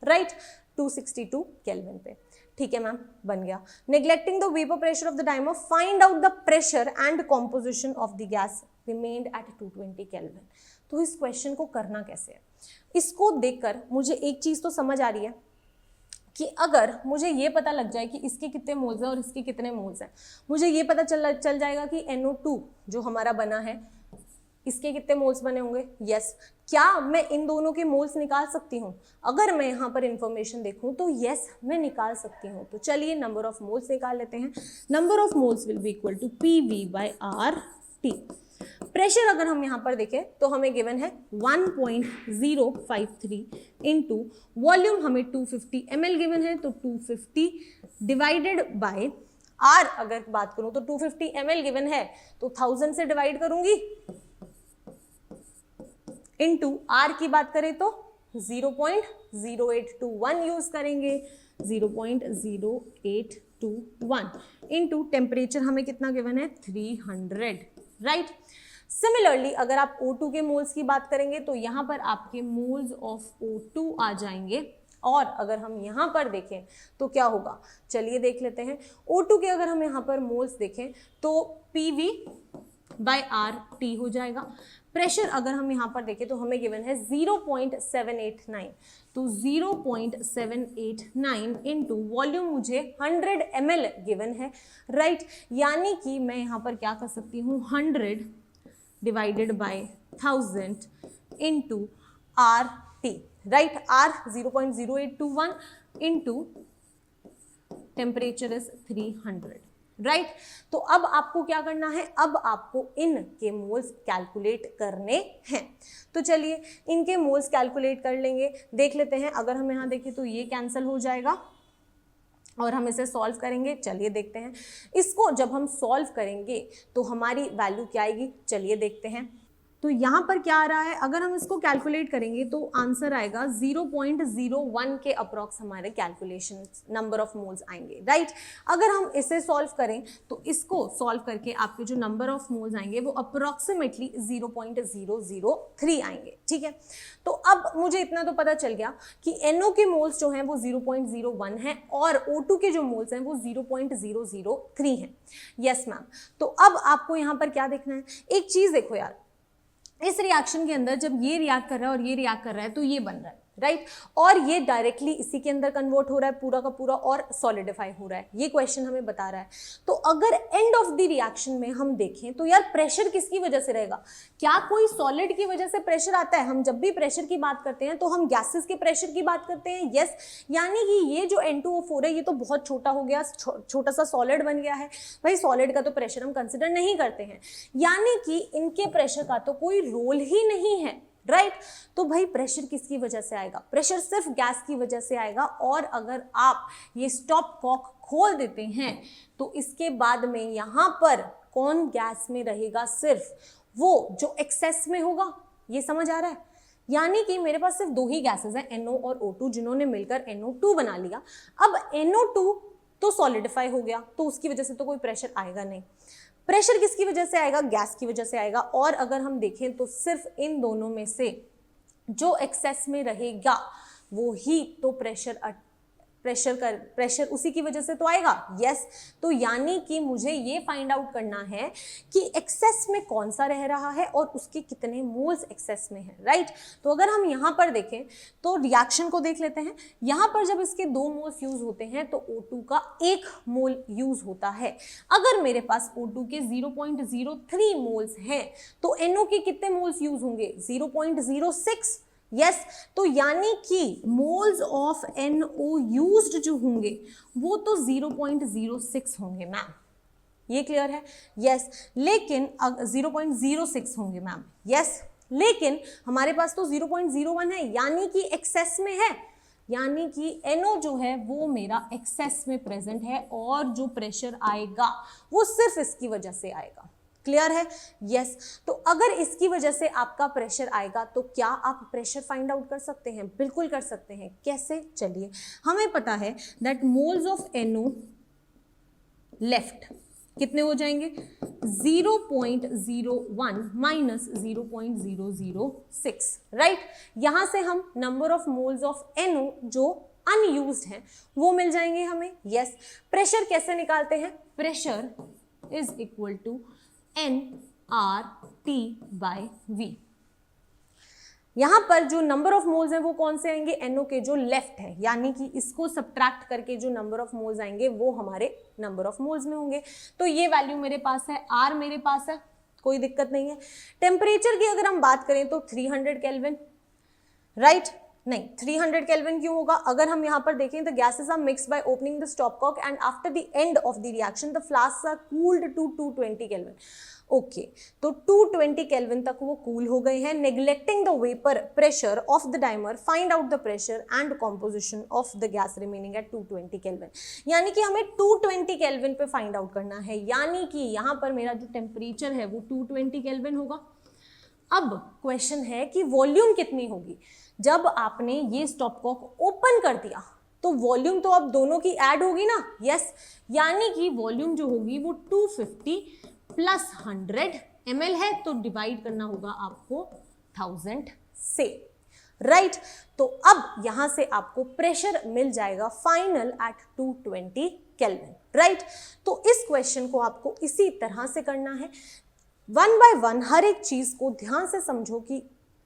राइट, 262 केल्विन पे, ठीक है मैम, बन गया। Neglecting the vapour pressure of the dimer, find out the pressure and composition of the gas remained at 220 kelvin. तो इस क्वेश्चन को करना कैसे है, इसको देखकर मुझे एक चीज तो समझ आ रही है कि अगर मुझे ये पता लग जाए कि इसके कितने मोल्स हैं और इसके कितने मोल्स हैं, मुझे ये पता चल जाएगा कि NO2 जो हमारा बना है इसके कितने मोल्स बने होंगे, यस। क्या मैं इन दोनों के मोल्स निकाल सकती हूँ? अगर मैं यहाँ पर इंफॉर्मेशन देखूँ तो यस, मैं निकाल सकती हूँ। तो चलिए नंबर ऑफ मोल्स निकाल लेते हैं। Number of moles will be equal to PV/RT। Pressure अगर हम यहाँ पर देखें तो हमें गिवन है 1.053 इंटू वॉल्यूम हमें 250 ml गिवन है, तो 250 डिवाइडेड बाय R अगर बात करूं तो 250 ml गिवन है तो 1000 से डिवाइड करूंगी, इंटू R की बात करें तो 0.0821 यूज करेंगे, 0.0821 इंटू टेम्परेचर हमें कितना गिवन है 300, राइट। सिमिलरली अगर आप O2 के मोल्स की बात करेंगे तो यहाँ पर आपके मोल्स ऑफ O2 आ जाएंगे, और अगर हम यहाँ पर देखें तो क्या होगा, चलिए देख लेते हैं। O2 के अगर हम यहाँ पर मोल्स देखें तो PV/RT हो जाएगा। प्रेशर अगर हम यहाँ पर देखें तो हमें गिवन है 0.789, तो 0.789 इंटू वॉल्यूम मुझे 100 ml गिवन है, राइट, यानी कि मैं यहाँ पर क्या कर सकती हूँ, 100 divided by 1000 into RT, right, R 0.0821 into temperature is 300, right. तो अब आपको क्या करना है, अब आपको इनके मोल्स कैलकुलेट करने हैं। तो चलिए इनके मोल्स कैलकुलेट कर लेंगे, देख लेते हैं। अगर हम यहाँ देखें तो ये कैंसिल हो जाएगा और हम इसे सॉल्व करेंगे। चलिए देखते हैं इसको, जब हम सॉल्व करेंगे तो हमारी वैल्यू क्या आएगी, चलिए देखते हैं। तो यहाँ पर क्या आ रहा है, अगर हम इसको कैलकुलेट करेंगे तो आंसर आएगा 0.01 के अप्रॉक्स हमारे कैलकुलेशन नंबर ऑफ मोल्स आएंगे, राइट। अगर हम इसे सॉल्व करें तो इसको सॉल्व करके आपके जो नंबर ऑफ मोल्स आएंगे वो अप्रॉक्सीमेटली 0.003 आएंगे, ठीक है। तो अब मुझे इतना तो पता चल गया कि NO के मोल्स जो हैं वो 0.01 है और O2 के जो मोल्स हैं वो 0.003 है, यस मैम। तो अब आपको यहाँ पर क्या देखना है, एक चीज देखो यार, इस रिएक्शन के अंदर जब ये रिएक्ट कर रहा है और ये रिएक्ट कर रहा है तो ये बन रहा है, राइट, और ये डायरेक्टली इसी के अंदर कन्वर्ट हो रहा है पूरा का पूरा और सॉलिडिफाई हो रहा है, ये क्वेश्चन हमें बता रहा है। तो अगर एंड ऑफ द रिएक्शन में हम देखें तो यार प्रेशर किसकी वजह से रहेगा, क्या कोई सॉलिड की वजह से प्रेशर आता है? हम जब भी प्रेशर की बात करते हैं तो हम गैसेस के प्रेशर की बात करते हैं, यस, यानी कि ये जो N2O4 है ये तो बहुत छोटा हो गया, छोटा सा सॉलिड बन गया है, भाई सॉलिड का तो प्रेशर हम कंसिडर नहीं करते हैं, यानी कि इनके प्रेशर का तो कोई रोल ही नहीं है, राइट। तो भाई प्रेशर किसकी वजह से आएगा, प्रेशर सिर्फ गैस की वजह से आएगा। और अगर आप ये स्टॉप कॉक खोल देते हैं तो इसके बाद में यहाँ पर कौन गैस में रहेगा, सिर्फ वो जो एक्सेस में होगा, ये समझ आ रहा है। यानी कि मेरे पास सिर्फ दो ही गैसेस हैं, NO और O2, जिन्होंने मिलकर NO2 बना लिया। अब NO2 तो सॉलिडिफाई हो गया तो उसकी वजह से तो कोई प्रेशर आएगा नहीं। प्रेशर किसकी वजह से आएगा, गैस की वजह से आएगा। और अगर हम देखें तो सिर्फ इन दोनों में से जो एक्सेस में रहेगा वो ही तो प्रेशर उसी की वजह से तो आएगा, यस। तो यानी कि मुझे ये फाइंड आउट करना है कि एक्सेस में कौन सा रह रहा है और उसके कितने मोल्स एक्सेस में है, राइट। तो अगर हम यहाँ पर देखें तो रिएक्शन को देख लेते हैं। यहाँ पर जब इसके 2 मोल्स यूज होते हैं तो O2 का 1 मोल यूज होता है। अगर मेरे पास O2 के 0.03 मोल्स हैं तो NO के कितने मोल्स यूज होंगे, 0.06, यस। तो यानी कि मोल्स ऑफ NO यूज्ड जो होंगे वो तो 0.06 होंगे मैम, ये क्लियर है, यस। लेकिन 0.06 होंगे मैम, यस, लेकिन हमारे पास तो 0.01 है, यानी कि एक्सेस में है, यानी कि NO जो है वो मेरा एक्सेस में प्रेजेंट है और जो प्रेशर आएगा वो सिर्फ इसकी वजह से आएगा। क्लियर है? यस। तो अगर इसकी वजह से आपका प्रेशर आएगा तो क्या आप प्रेशर फाइंड आउट कर सकते हैं? बिल्कुल कर सकते हैं। कैसे? चलिए, हमें पता है that moles of NO left कितने हो जाएंगे? 0.01 माइनस 0.006, राइट। यहां से हम number of moles of NO जो अनयूज्ड हैं वो मिल जाएंगे हमें। यस। प्रेशर कैसे निकालते हैं? Pressure is equal to nRT/V। यहां पर जो नंबर ऑफ मोल्स हैं वो कौन से आएंगे? NO के जो लेफ्ट है, यानी कि इसको सब्ट्रैक्ट करके जो नंबर ऑफ मोल्स आएंगे वो हमारे नंबर ऑफ मोल्स में होंगे। तो ये वैल्यू मेरे पास है, R मेरे पास है, कोई दिक्कत नहीं है। टेम्परेचर की अगर हम बात करें तो 300 केल्विन, राइट? नहीं, 300 केल्विन क्यों होगा? अगर हम यहाँ पर देखें, the gases are mixed by opening the stopcock and after the end of the reaction the flasks are cooled to 220 kelvin. Okay, तो 220 केल्विन तक वो कूल हो गए हैं। Neglecting the vapour pressure of the dimer, find out the pressure and composition of the gas remaining at 220 kelvin. यानी कि हमें 220 kelvin पे फाइंड आउट करना है, यानी कि यहाँ पर मेरा जो टेम्परेचर है वो 220 केल्विन होगा। अब क्वेश्चन है कि वॉल्यूम कितनी होगी? जब आपने ये स्टॉपकॉक ओपन कर दिया तो वॉल्यूम तो अब दोनों की ऐड होगी ना। यस, यानी कि वॉल्यूम जो होगी वो 250 प्लस 100 ml है, तो डिवाइड करना होगा आपको 1000 से, राइट। तो अब यहां से आपको प्रेशर मिल जाएगा फाइनल एट 220 केल्विन, राइट। तो इस क्वेश्चन को आपको इसी तरह से करना है, वन बाय वन हर एक चीज को ध्यान से समझो कि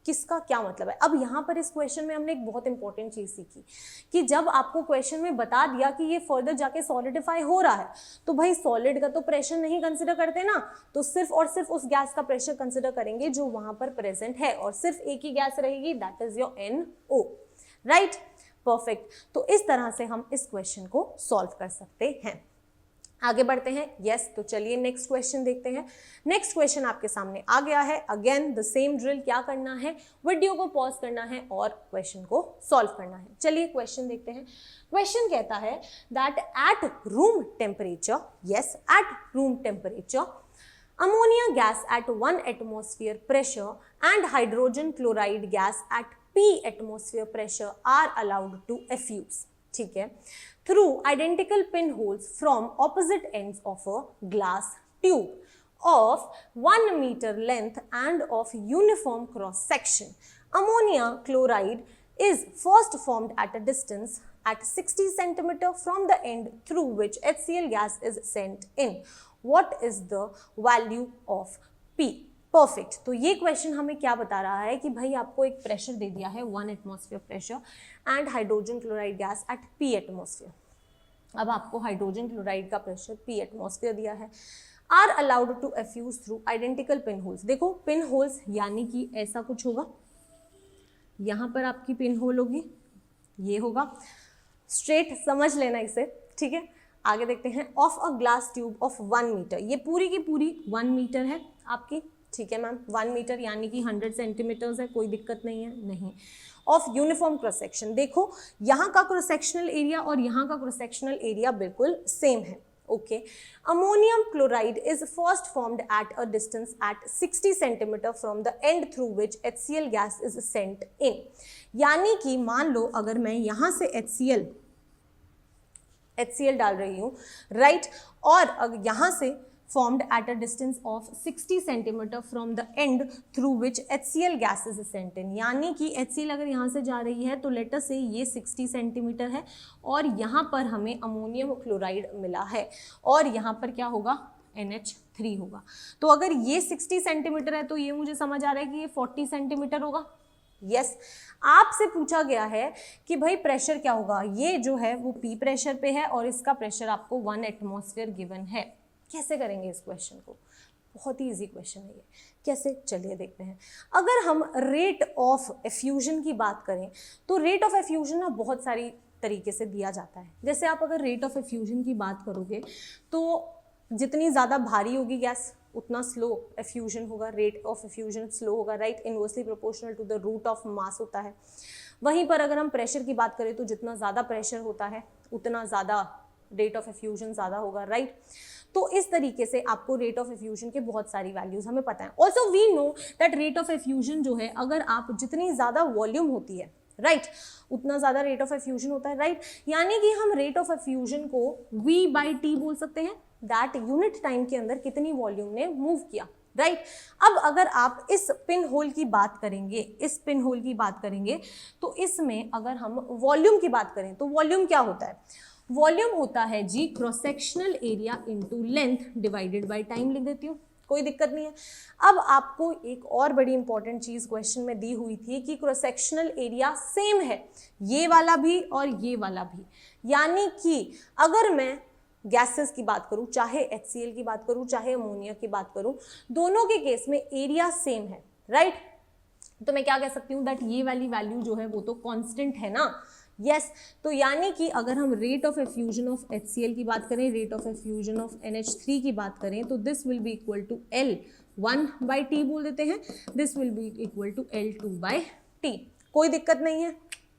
किसका क्या मतलब है। अब यहाँ पर इस क्वेश्चन में हमने एक बहुत इंपॉर्टेंट चीज सीखी कि जब आपको क्वेश्चन में बता दिया कि ये फर्दर जाके सॉलिडिफाई हो रहा है तो भाई सॉलिड का तो प्रेशर नहीं कंसिडर करते ना, तो सिर्फ और सिर्फ उस गैस का प्रेशर कंसिडर करेंगे जो वहां पर प्रेजेंट है, और सिर्फ एक ही गैस रहेगी, that is your NO, right. Perfect. तो इस तरह से हम इस क्वेश्चन को सॉल्व कर सकते हैं। आगे बढ़ते हैं। यस, तो चलिए नेक्स्ट क्वेश्चन देखते हैं। नेक्स्ट क्वेश्चन आपके सामने आ गया है। Again the same drill. क्या करना है? वीडियो को पॉज करना है और क्वेश्चन को सॉल्व करना है। चलिए क्वेश्चन देखते हैं। क्वेश्चन कहता है that at room temperature, yes, at room temperature ammonia gas at 1 atmosphere pressure and hydrogen chloride gas at P atmosphere pressure are allowed to effuse, ठीक है, through identical pinholes from opposite ends of a glass tube of 1 meter length and of uniform cross section. Ammonia chloride is first formed at a distance at 60 cm from the end through which HCl gas is sent in. What is the value of P? Perfect. तो ये question हमें क्या बता रहा है कि भाई आपको एक प्रेशर दे दिया है 1 atmosphere pressure and hydrogen chloride gas at P atmosphere. अब आपको हाइड्रोजन क्लोराइड का प्रेशर P एटमॉस्फेयर दिया है। Are allowed to effuse through identical pin holes. देखो पिन होल्स यानी कि ऐसा कुछ होगा, यहाँ पर आपकी पिन होल होगी, ये होगा, स्ट्रेट समझ लेना इसे, ठीक है। आगे देखते हैं। Of a glass tube of 1 metre, ये पूरी की पूरी 1 मीटर है आपकी, ठीक है मैम। 1 मीटर यानी कि 100 सेंटीमीटर्स है, कोई दिक्कत नहीं है, नहीं। ऑफ यूनिफॉर्म क्रॉस सेक्शन, देखो यहाँ का क्रॉस सेक्शनल एरिया और यहाँ का क्रॉस सेक्शनल एरिया बिल्कुल सेम है, okay. Ammonium chloride is first formed at a distance at 60 centimetre from the end through which HCl gas is sent in. यानी कि मान लो अगर मैं यहाँ से HCl डाल रही हूँ, राइट, और अगर यहाँ से formed at a distance of 60 centimeter from the end through which HCl gas is sent in, यानी कि HCl अगर यहाँ से जा रही है तो लेट अस से ये 60 सेंटीमीटर है और यहाँ पर हमें अमोनियम क्लोराइड मिला है और यहाँ पर क्या होगा, NH3 होगा। तो अगर ये 60 सेंटीमीटर है तो ये मुझे समझ आ रहा है कि ये 40 सेंटीमीटर होगा। यस, आपसे पूछा गया है कि भाई प्रेशर क्या होगा, ये जो है वो P प्रेशर पे है और इसका प्रेशर आपको 1 एटमॉस्फेयर गिवन है। कैसे करेंगे इस क्वेश्चन को? बहुत ही इजी क्वेश्चन है ये। कैसे? चलिए देखते हैं। अगर हम रेट ऑफ एफ्यूजन की बात करें तो रेट ऑफ एफ्यूजन ना बहुत सारी तरीके से दिया जाता है। जैसे आप अगर रेट ऑफ एफ्यूजन की बात करोगे तो जितनी ज़्यादा भारी होगी गैस उतना स्लो एफ्यूजन होगा, रेट ऑफ एफ्यूजन स्लो होगा, right, inversely proportional to the root of mass होता है। वहीं पर अगर हम प्रेशर की बात करें तो जितना ज़्यादा प्रेशर होता है उतना ज़्यादा रेट ऑफ एफ्यूजन ज़्यादा होगा, राइट। तो इस तरीके से आपको रेट ऑफ एफ्यूजन के बहुत सारी वैल्यूज हमें पता है। Also we know that rate of effusion जो है, अगर आप जितनी ज़्यादा वॉल्यूम होती है, राइट, उतना ज़्यादा रेट ऑफ एफ्यूजन होता है, राइट। यानी कि हम रेट ऑफ एफ्यूजन को V/T बोल सकते हैं, दैट यूनिट टाइम के अंदर कितनी वॉल्यूम ने मूव किया, राइट। अब अगर आप इस पिन होल की बात करेंगे, इस पिन होल की बात करेंगे, तो इसमें अगर हम वॉल्यूम की बात करें तो वॉल्यूम क्या होता है? वॉल्यूम होता है जी cross sectional area into length divided by time, लिख देती हूँ, कोई दिक्कत नहीं है। अब आपको एक और बड़ी इंपॉर्टेंट चीज क्वेश्चन में दी हुई थी कि क्रॉस सेक्शनल एरिया सेम है, ये वाला भी और ये वाला भी, यानी कि अगर मैं गैसेस की बात करूं, चाहे HCl की बात करूं, चाहे अमोनिया की बात करूं, दोनों के केस में एरिया सेम है, राइट। तो मैं क्या कह सकती हूँ दैट ये वाली वैल्यू जो है वो तो कांस्टेंट है ना, यस। तो यानी कि अगर हम rate of effusion of HCl की बात करें, rate of effusion of NH3 की बात करें, तो this will be equal to L1/T बोल देते हैं, this will be equal to L2/T। कोई दिक्कत नहीं है,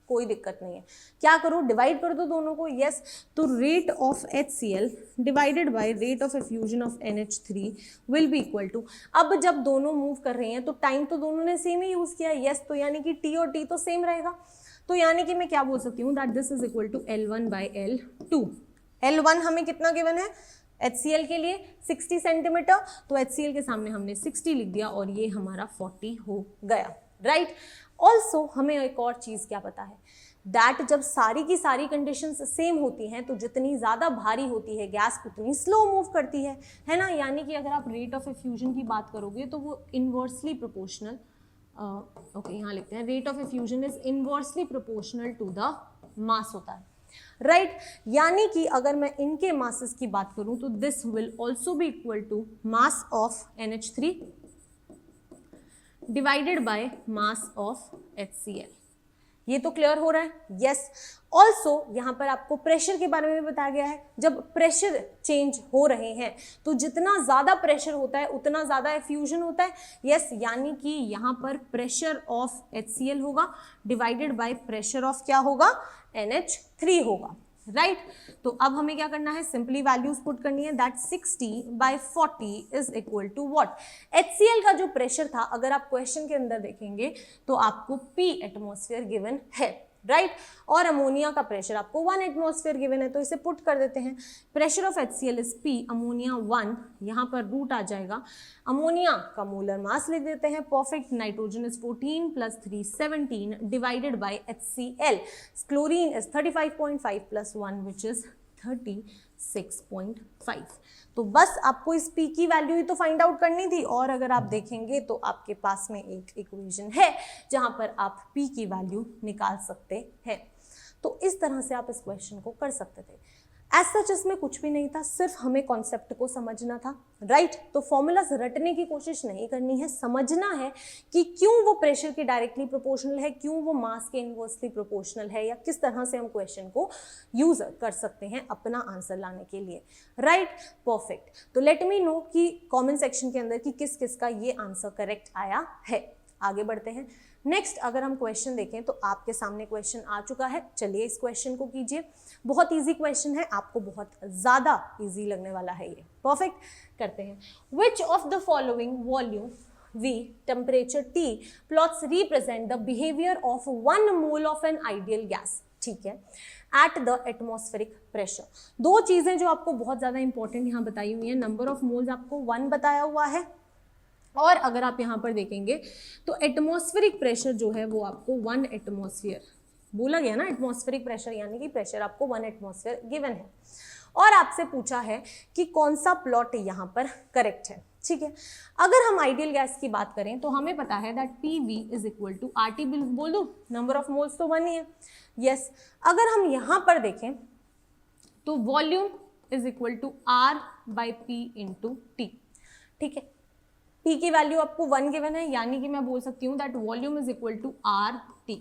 कोई दिक्कत नहीं है। क्या करो, डिवाइड कर दो दोनों को, यस। तो rate of HCl divided by rate of effusion of NH3 will be equal to, अब जब दोनों मूव कर रहे हैं तो टाइम तो दोनों ने सेम ही यूज किया, यस। तो यानी कि T और T तो सेम रहेगा, तो यानी कि मैं क्या बोल सकती हूँ that this is equal to L1/L2। L1 हमें कितना गिवन है HCl के लिए 60 सेंटीमीटर, तो HCl के सामने हमने 60 लिख दिया और ये हमारा 40 हो गया, राइट। ऑल्सो हमें एक और चीज क्या पता है दैट जब सारी की सारी कंडीशंस सेम होती हैं तो जितनी ज़्यादा भारी होती है गैस उतनी स्लो मूव करती है ना। यानी कि अगर आप रेट ऑफ एफ्यूजन की बात करोगे तो वो इनवर्सली प्रोपोर्शनल, ओके यहाँ लिखते हैं, rate of effusion is inversely proportional to the mass होता है, राइट। यानी कि अगर मैं इनके मासेस की बात करूं तो this will also be equal to mass of NH3 divided by mass of HCl। ये तो क्लियर हो रहा है, यस। ऑल्सो यहाँ पर आपको प्रेशर के बारे में बताया गया है, जब प्रेशर चेंज हो रहे हैं तो जितना ज़्यादा प्रेशर होता है उतना ज़्यादा एफ्यूजन होता है, यस। यानी कि यहाँ पर प्रेशर ऑफ HCl होगा डिवाइडेड बाय प्रेशर ऑफ क्या होगा, NH3 होगा, राइट। तो अब हमें क्या करना है, सिंपली वैल्यूज पुट करनी है that 60/40 is equal to what. HCl का जो प्रेशर था अगर आप क्वेश्चन के अंदर देखेंगे तो आपको P एटमॉस्फेयर गिवन है, राइट। और अमोनिया का प्रेशर आपको 1 एटमॉस्फेयर गिवन है, तो इसे पुट कर देते हैं। Pressure of HCl is P, ammonia 1, यहाँ पर रूट आ जाएगा। अमोनिया का मोलर मास लिख देते हैं, perfect nitrogen is 14 + 3 17 divided by HCl, chlorine is 35.5 + 1 which is 36.5। तो बस आपको इस P की वैल्यू ही तो फाइंड आउट करनी थी, और अगर आप देखेंगे तो आपके पास में एक इक्वेशन है जहां पर आप P की वैल्यू निकाल सकते हैं। तो इस तरह से आप इस क्वेश्चन को कर सकते थे। एज सच इसमें कुछ भी नहीं था, सिर्फ हमें कॉन्सेप्ट को समझना था, राइट। तो फॉर्मूलाज रटने की कोशिश नहीं करनी है, समझना है कि क्यों वो प्रेशर के डायरेक्टली प्रोपोर्शनल है, क्यों वो मास के इनवर्सली प्रोपोर्शनल है, या किस तरह से हम क्वेश्चन को यूज कर सकते हैं अपना आंसर लाने के लिए, राइट। परफेक्ट। तो लेट मी नो कि कमेंट सेक्शन के अंदर कि किस किस का ये आंसर करेक्ट आया है। आगे बढ़ते हैं। नेक्स्ट अगर हम क्वेश्चन देखें तो आपके सामने क्वेश्चन आ चुका है, चलिए इस क्वेश्चन को कीजिए। बहुत इजी क्वेश्चन है, आपको बहुत ज़्यादा इजी लगने वाला है ये। परफेक्ट, करते हैं। Which of the following volume V, temperature T plots represent the behavior of 1 mole of an ideal gas, ठीक है, at the atmospheric pressure। दो चीजें जो आपको बहुत ज्यादा इंपॉर्टेंट यहाँ बताई हुई है, नंबर ऑफ मोल्स आपको 1 बताया हुआ है, और अगर आप यहाँ पर देखेंगे तो एटमॉस्फेरिक प्रेशर जो है वो आपको 1 एटमॉस्फेयर बोला गया ना, एटमॉस्फेरिक प्रेशर यानी कि प्रेशर आपको 1 एटमॉस्फेयर गिवन है, और आपसे पूछा है कि कौन सा प्लॉट यहाँ पर करेक्ट है, ठीक है। अगर हम आइडियल गैस की बात करें तो हमें पता है that PV is equal to RT, बोल दो, नंबर ऑफ मोल्स तो 1 ही है, यस। अगर हम यहाँ पर देखें तो volume is equal to R/P × T, ठीक है। P की वैल्यू आपको 1 गिवन है, यानी कि मैं बोल सकती हूँ that volume is equal to RT।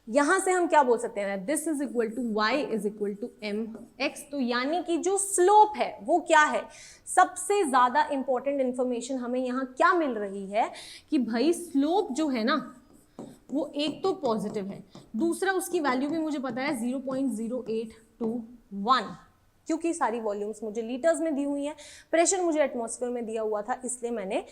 यहां से हम क्या बोल सकते हैं, this is equal to Y is equal to mx। तो यानी कि जो स्लोप है वो क्या है, सबसे ज्यादा इंपॉर्टेंट इंफॉर्मेशन हमें यहाँ क्या मिल रही है कि भाई स्लोप जो है ना वो एक तो पॉजिटिव है, दूसरा उसकी वैल्यू भी मुझे पता है 0.0821, क्योंकि सारी वॉल्यूम्स मुझे लीटर्स में दी हुई है, प्रेशर मुझे एटमॉस्फेयर में दिया हुआ था, इसलिए मैंने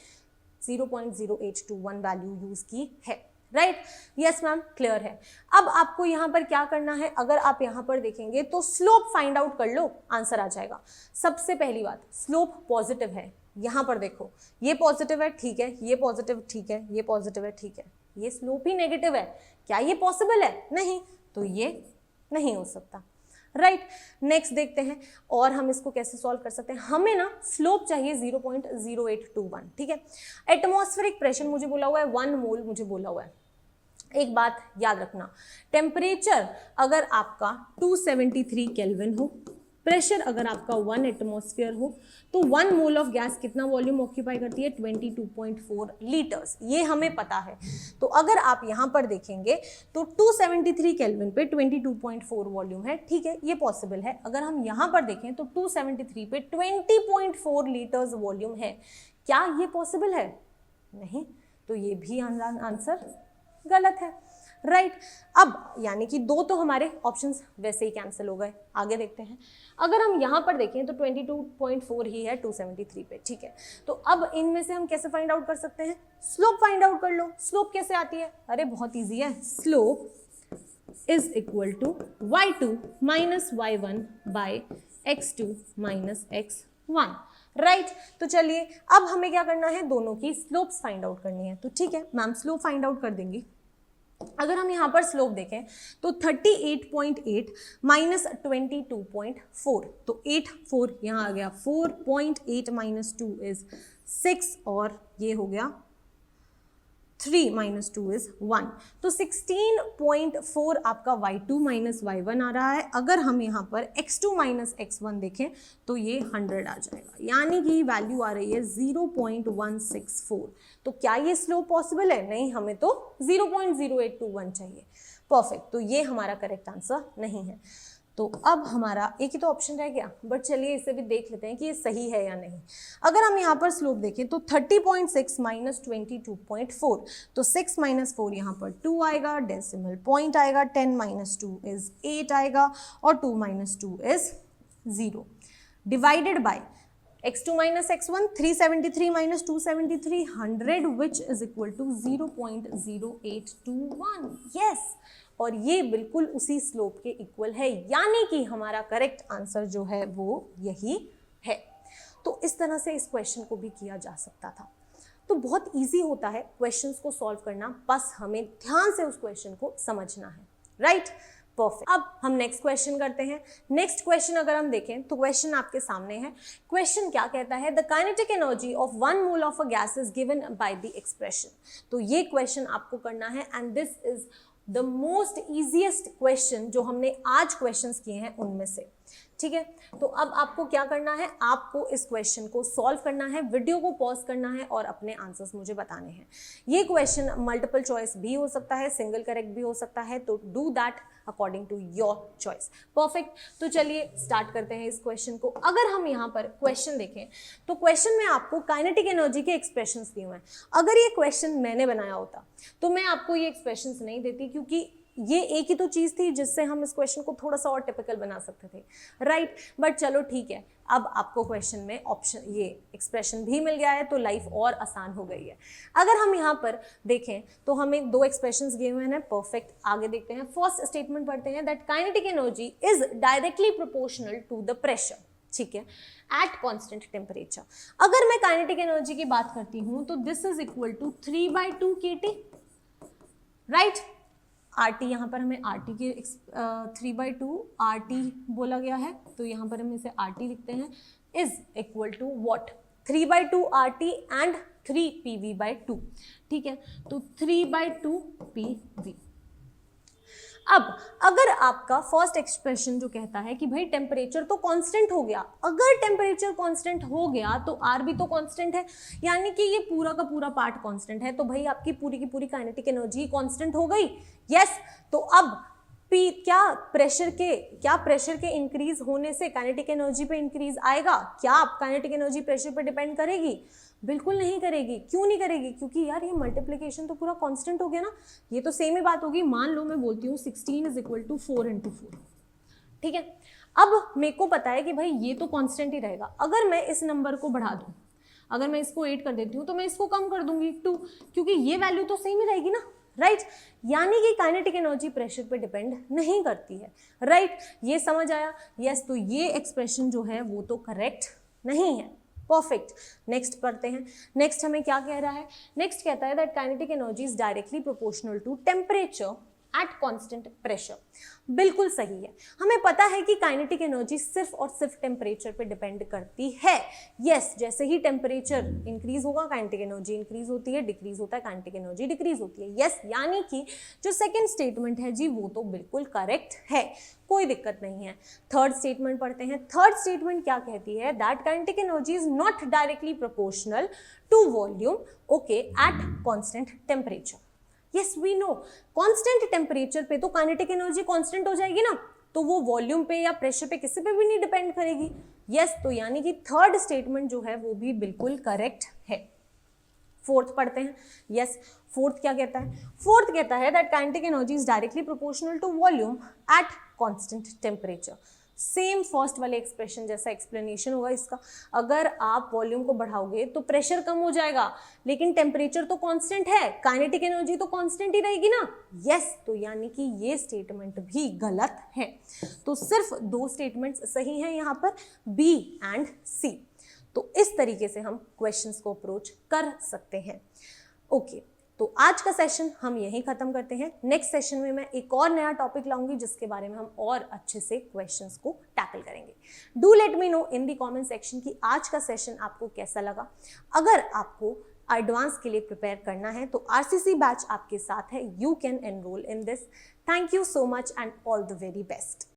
0.0821 वैल्यू यूज की है। राइट, यस मैम, क्लियर है। अब आपको यहां पर क्या करना है, अगर आप यहां पर देखेंगे तो स्लोप फाइंड आउट कर लो, आंसर आ जाएगा। सबसे पहली बात, स्लोप पॉजिटिव है, यहां पर देखो ये पॉजिटिव है, ठीक है, ये पॉजिटिव, ठीक है, ये पॉजिटिव है, ठीक है, ये स्लोप ही नेगेटिव है, क्या ये पॉसिबल है? नहीं, तो ये नहीं हो सकता। राइट, नेक्स्ट देखते हैं और हम इसको कैसे सॉल्व कर सकते हैं। हमें ना स्लोप चाहिए 0.0821, ठीक है। एटमॉस्फेरिक प्रेशर मुझे बोला हुआ है 1 मोल, मुझे बोला हुआ है। एक बात याद रखना, टेम्परेचर अगर आपका 273 केल्विन हो, प्रेशर अगर आपका 1 एटमॉस्फेयर हो, तो 1 मोल ऑफ गैस कितना वॉल्यूम ऑक्यूपाई करती है? 22.4 लीटर्स, ये हमें पता है। तो अगर आप यहाँ पर देखेंगे तो 273 केल्विन पे 22.4 वॉल्यूम है, ठीक है, ये पॉसिबल है। अगर हम यहाँ पर देखें तो 273 पे 20.4 लीटर्स वॉल्यूम है, क्या ये पॉसिबल है? नहीं, तो ये भी आंसर गलत है। राइट, अब यानी कि दो तो हमारे ऑप्शंस वैसे ही कैंसिल हो गए। आगे देखते हैं, अगर हम यहाँ पर देखें तो 22.4 ही है 273 पे, ठीक है। तो अब इनमें से हम कैसे फाइंड आउट कर सकते हैं? स्लोप फाइंड आउट कर लो। स्लोप कैसे आती है? अरे बहुत ईजी है, slope is equal to y2 minus y1 by x2 minus x1। Right, तो चलिए अब हमें क्या करना है, दोनों की स्लोप्स फाइंड आउट करनी है। तो ठीक है मैम, स्लोप फाइंड आउट कर देंगी। अगर हम यहाँ पर स्लोप देखें तो 38.8 माइनस 22.4, तो 4 यहाँ आ गया, 4.8 माइनस 2 इज 6 और ये हो गया 3 माइनस 2 इज 1, तो 16.4 आपका y2 माइनस y1 आ रहा है। अगर हम यहाँ पर x2 माइनस x1 देखें तो ये 100 आ जाएगा, यानी कि वैल्यू आ रही है 0.164। तो क्या ये स्लोप पॉसिबल है? नहीं, हमें तो 0.0821 चाहिए। परफेक्ट, तो ये हमारा करेक्ट आंसर नहीं है। तो अब हमारा एक ही तो ऑप्शन रह गया, बट चलिए इसे भी देख लेते हैं कि ये सही है या नहीं। अगर हम यहाँ पर स्लोप देखें तो 30.6 माइनस 22.4, तो 6 माइनस 4 यहाँ पर 2 आएगा, डेसिमल पॉइंट आएगा, 10 माइनस 2 इज 8 आएगा और 2 minus 2 is 0, divided by x2 minus x1, 373 minus 273, 100, which is equal to 0.0821। Yes, और ये बिल्कुल उसी स्लोप के इक्वल है, यानी कि हमारा करेक्ट आंसर जो है वो यही है। तो इस तरह से इस क्वेश्चन को भी किया जा सकता था। तो बहुत इजी होता है क्वेश्चंस को सॉल्व करना, बस हमें ध्यान से उस क्वेश्चन को समझना है। Right, perfect. अब हम नेक्स्ट क्वेश्चन करते हैं। नेक्स्ट क्वेश्चन अगर हम देखें तो क्वेश्चन आपके सामने है। क्वेश्चन क्या कहता है? The kinetic energy of 1 mole of a gas is given by the expression. तो ये क्वेश्चन आपको करना है, and this is the most easiest question जो हमने आज क्वेश्चंस किए हैं उनमें से। ठीक है, तो अब आपको क्या करना है, आपको इस क्वेश्चन को सॉल्व करना है, वीडियो को पॉज करना है और अपने आंसर्स मुझे बताने हैं। ये क्वेश्चन मल्टीपल चॉइस भी हो सकता है, सिंगल करेक्ट भी हो सकता है, तो do that according to your choice. Perfect, तो चलिए स्टार्ट करते हैं इस क्वेश्चन को। अगर हम यहाँ पर क्वेश्चन देखें तो क्वेश्चन में आपको काइनेटिक एनर्जी के एक्सप्रेशंस दिए हुए हैं। अगर ये क्वेश्चन मैंने बनाया होता तो मैं आपको ये एक्सप्रेशंस नहीं देती, क्योंकि ये एक ही तो चीज़ थी जिससे हम इस क्वेश्चन को थोड़ा सा और टिपिकल बना सकते थे। राइट, बट चलो ठीक है, अब आपको क्वेश्चन में ऑप्शन ये एक्सप्रेशन भी मिल गया है, तो लाइफ और आसान हो गई है। अगर हम यहाँ पर देखें तो हमें 2 एक्सप्रेशंस दिए हुए हैं। परफेक्ट, आगे देखते हैं। फर्स्ट स्टेटमेंट पढ़ते हैं, that kinetic energy is directly proportional to the pressure. ठीक है, एट कॉन्स्टेंट टेम्परेचर। अगर मैं काइनेटिक एनर्जी की बात करती हूँ तो this is equal to 3/2 kT। Right, RT यहाँ पर हमें RT के 3/2 RT बोला गया है, तो यहाँ पर हम इसे RT लिखते हैं, is equal to what? 3/2 RT and 3 PV/2। ठीक है, तो 3/2 PV। अब अगर आपका फर्स्ट एक्सप्रेशन जो कहता है कि भाई टेम्परेचर तो कांस्टेंट हो गया, अगर टेम्परेचर कांस्टेंट हो गया तो R भी तो कांस्टेंट है, यानी कि ये पूरा का पूरा पार्ट कांस्टेंट है, तो भाई आपकी पूरी की पूरी काइनेटिक एनर्जी कांस्टेंट हो गई। यस, तो अब क्या प्रेशर के इंक्रीज होने से काइनेटिक एनर्जी पे इंक्रीज आएगा? क्या काइनेटिक एनर्जी प्रेशर पे डिपेंड करेगी? बिल्कुल नहीं करेगी। क्यों नहीं करेगी? क्योंकि यार ये मल्टीप्लिकेशन तो पूरा कांस्टेंट हो गया ना। ये तो सेम ही बात होगी। मान लो मैं बोलती हूँ 16 = 4 × 4, ठीक है। अब मेरे को पता है कि भाई ये तो कांस्टेंट ही रहेगा। अगर मैं इस नंबर को बढ़ा दूं, अगर मैं इसको 8 कर देती हूँ तो मैं इसको कम कर दूंगी 2, क्योंकि ये वैल्यू तो सेम ही रहेगी ना, राइट। यानी कि काइनेटिक एनर्जी प्रेशर पे डिपेंड नहीं करती है, राइट। ये समझ आया? यस। तो ये एक्सप्रेशन जो है वो तो करेक्ट नहीं है। परफेक्ट। नेक्स्ट पढ़ते हैं। नेक्स्ट हमें क्या कह रहा है? नेक्स्ट कहता है that kinetic energy is directly proportional to temperature at constant pressure. बिल्कुल सही है। हमें पता है कि काइनेटिक एनर्जी सिर्फ और सिर्फ टेम्परेचर पे डिपेंड करती है। यस, जैसे ही टेम्परेचर इंक्रीज होगा काइनेटिक एनर्जी इंक्रीज होती है, डिक्रीज होता है काइनेटिक एनर्जी डिक्रीज होती है। यस, यानी कि जो सेकंड स्टेटमेंट है जी वो तो बिल्कुल करेक्ट है, कोई दिक्कत नहीं है। थर्ड स्टेटमेंट पढ़ते हैं। थर्ड स्टेटमेंट क्या कहती है? That kinetic energy is not directly proportional to volume, okay, at constant temperature. Yes, we know constant temperature पे तो काइनेटिक एनर्जी कांस्टेंट हो जाएगी ना, तो वो वॉल्यूम पे या प्रेशर पे किसी पे भी नहीं डिपेंड करेगी। यस, तो यानी कि थर्ड स्टेटमेंट जो है वो भी बिल्कुल करेक्ट है। फोर्थ पढ़ते हैं। यस, फोर्थ क्या कहता है? फोर्थ कहता है that kinetic energy is directly proportional to volume at constant temperature. Same first वाले एक्सप्रेशन जैसा एक्सप्लेनेशन होगा इसका। अगर आप वॉल्यूम को बढ़ाओगे तो प्रेशर कम हो जाएगा, लेकिन टेम्परेचर तो कांस्टेंट है, काइनेटिक एनर्जी तो कांस्टेंट ही रहेगी ना। यस, तो यानी कि ये स्टेटमेंट भी गलत है। तो सिर्फ 2 स्टेटमेंट्स सही हैं यहाँ पर, बी एंड सी। तो इस तरीके से हम क्वेश्चंस को अप्रोच कर सकते हैं। ओके, तो आज का सेशन हम यहीं खत्म करते हैं। नेक्स्ट सेशन में मैं एक और नया टॉपिक लाऊंगी जिसके बारे में हम और अच्छे से क्वेश्चंस को टैकल करेंगे। Do let me know in the comment section कि आज का सेशन आपको कैसा लगा। अगर आपको एडवांस के लिए प्रिपेयर करना है तो RCC बैच आपके साथ है। You can enrol in this. Thank you so much and all the very best.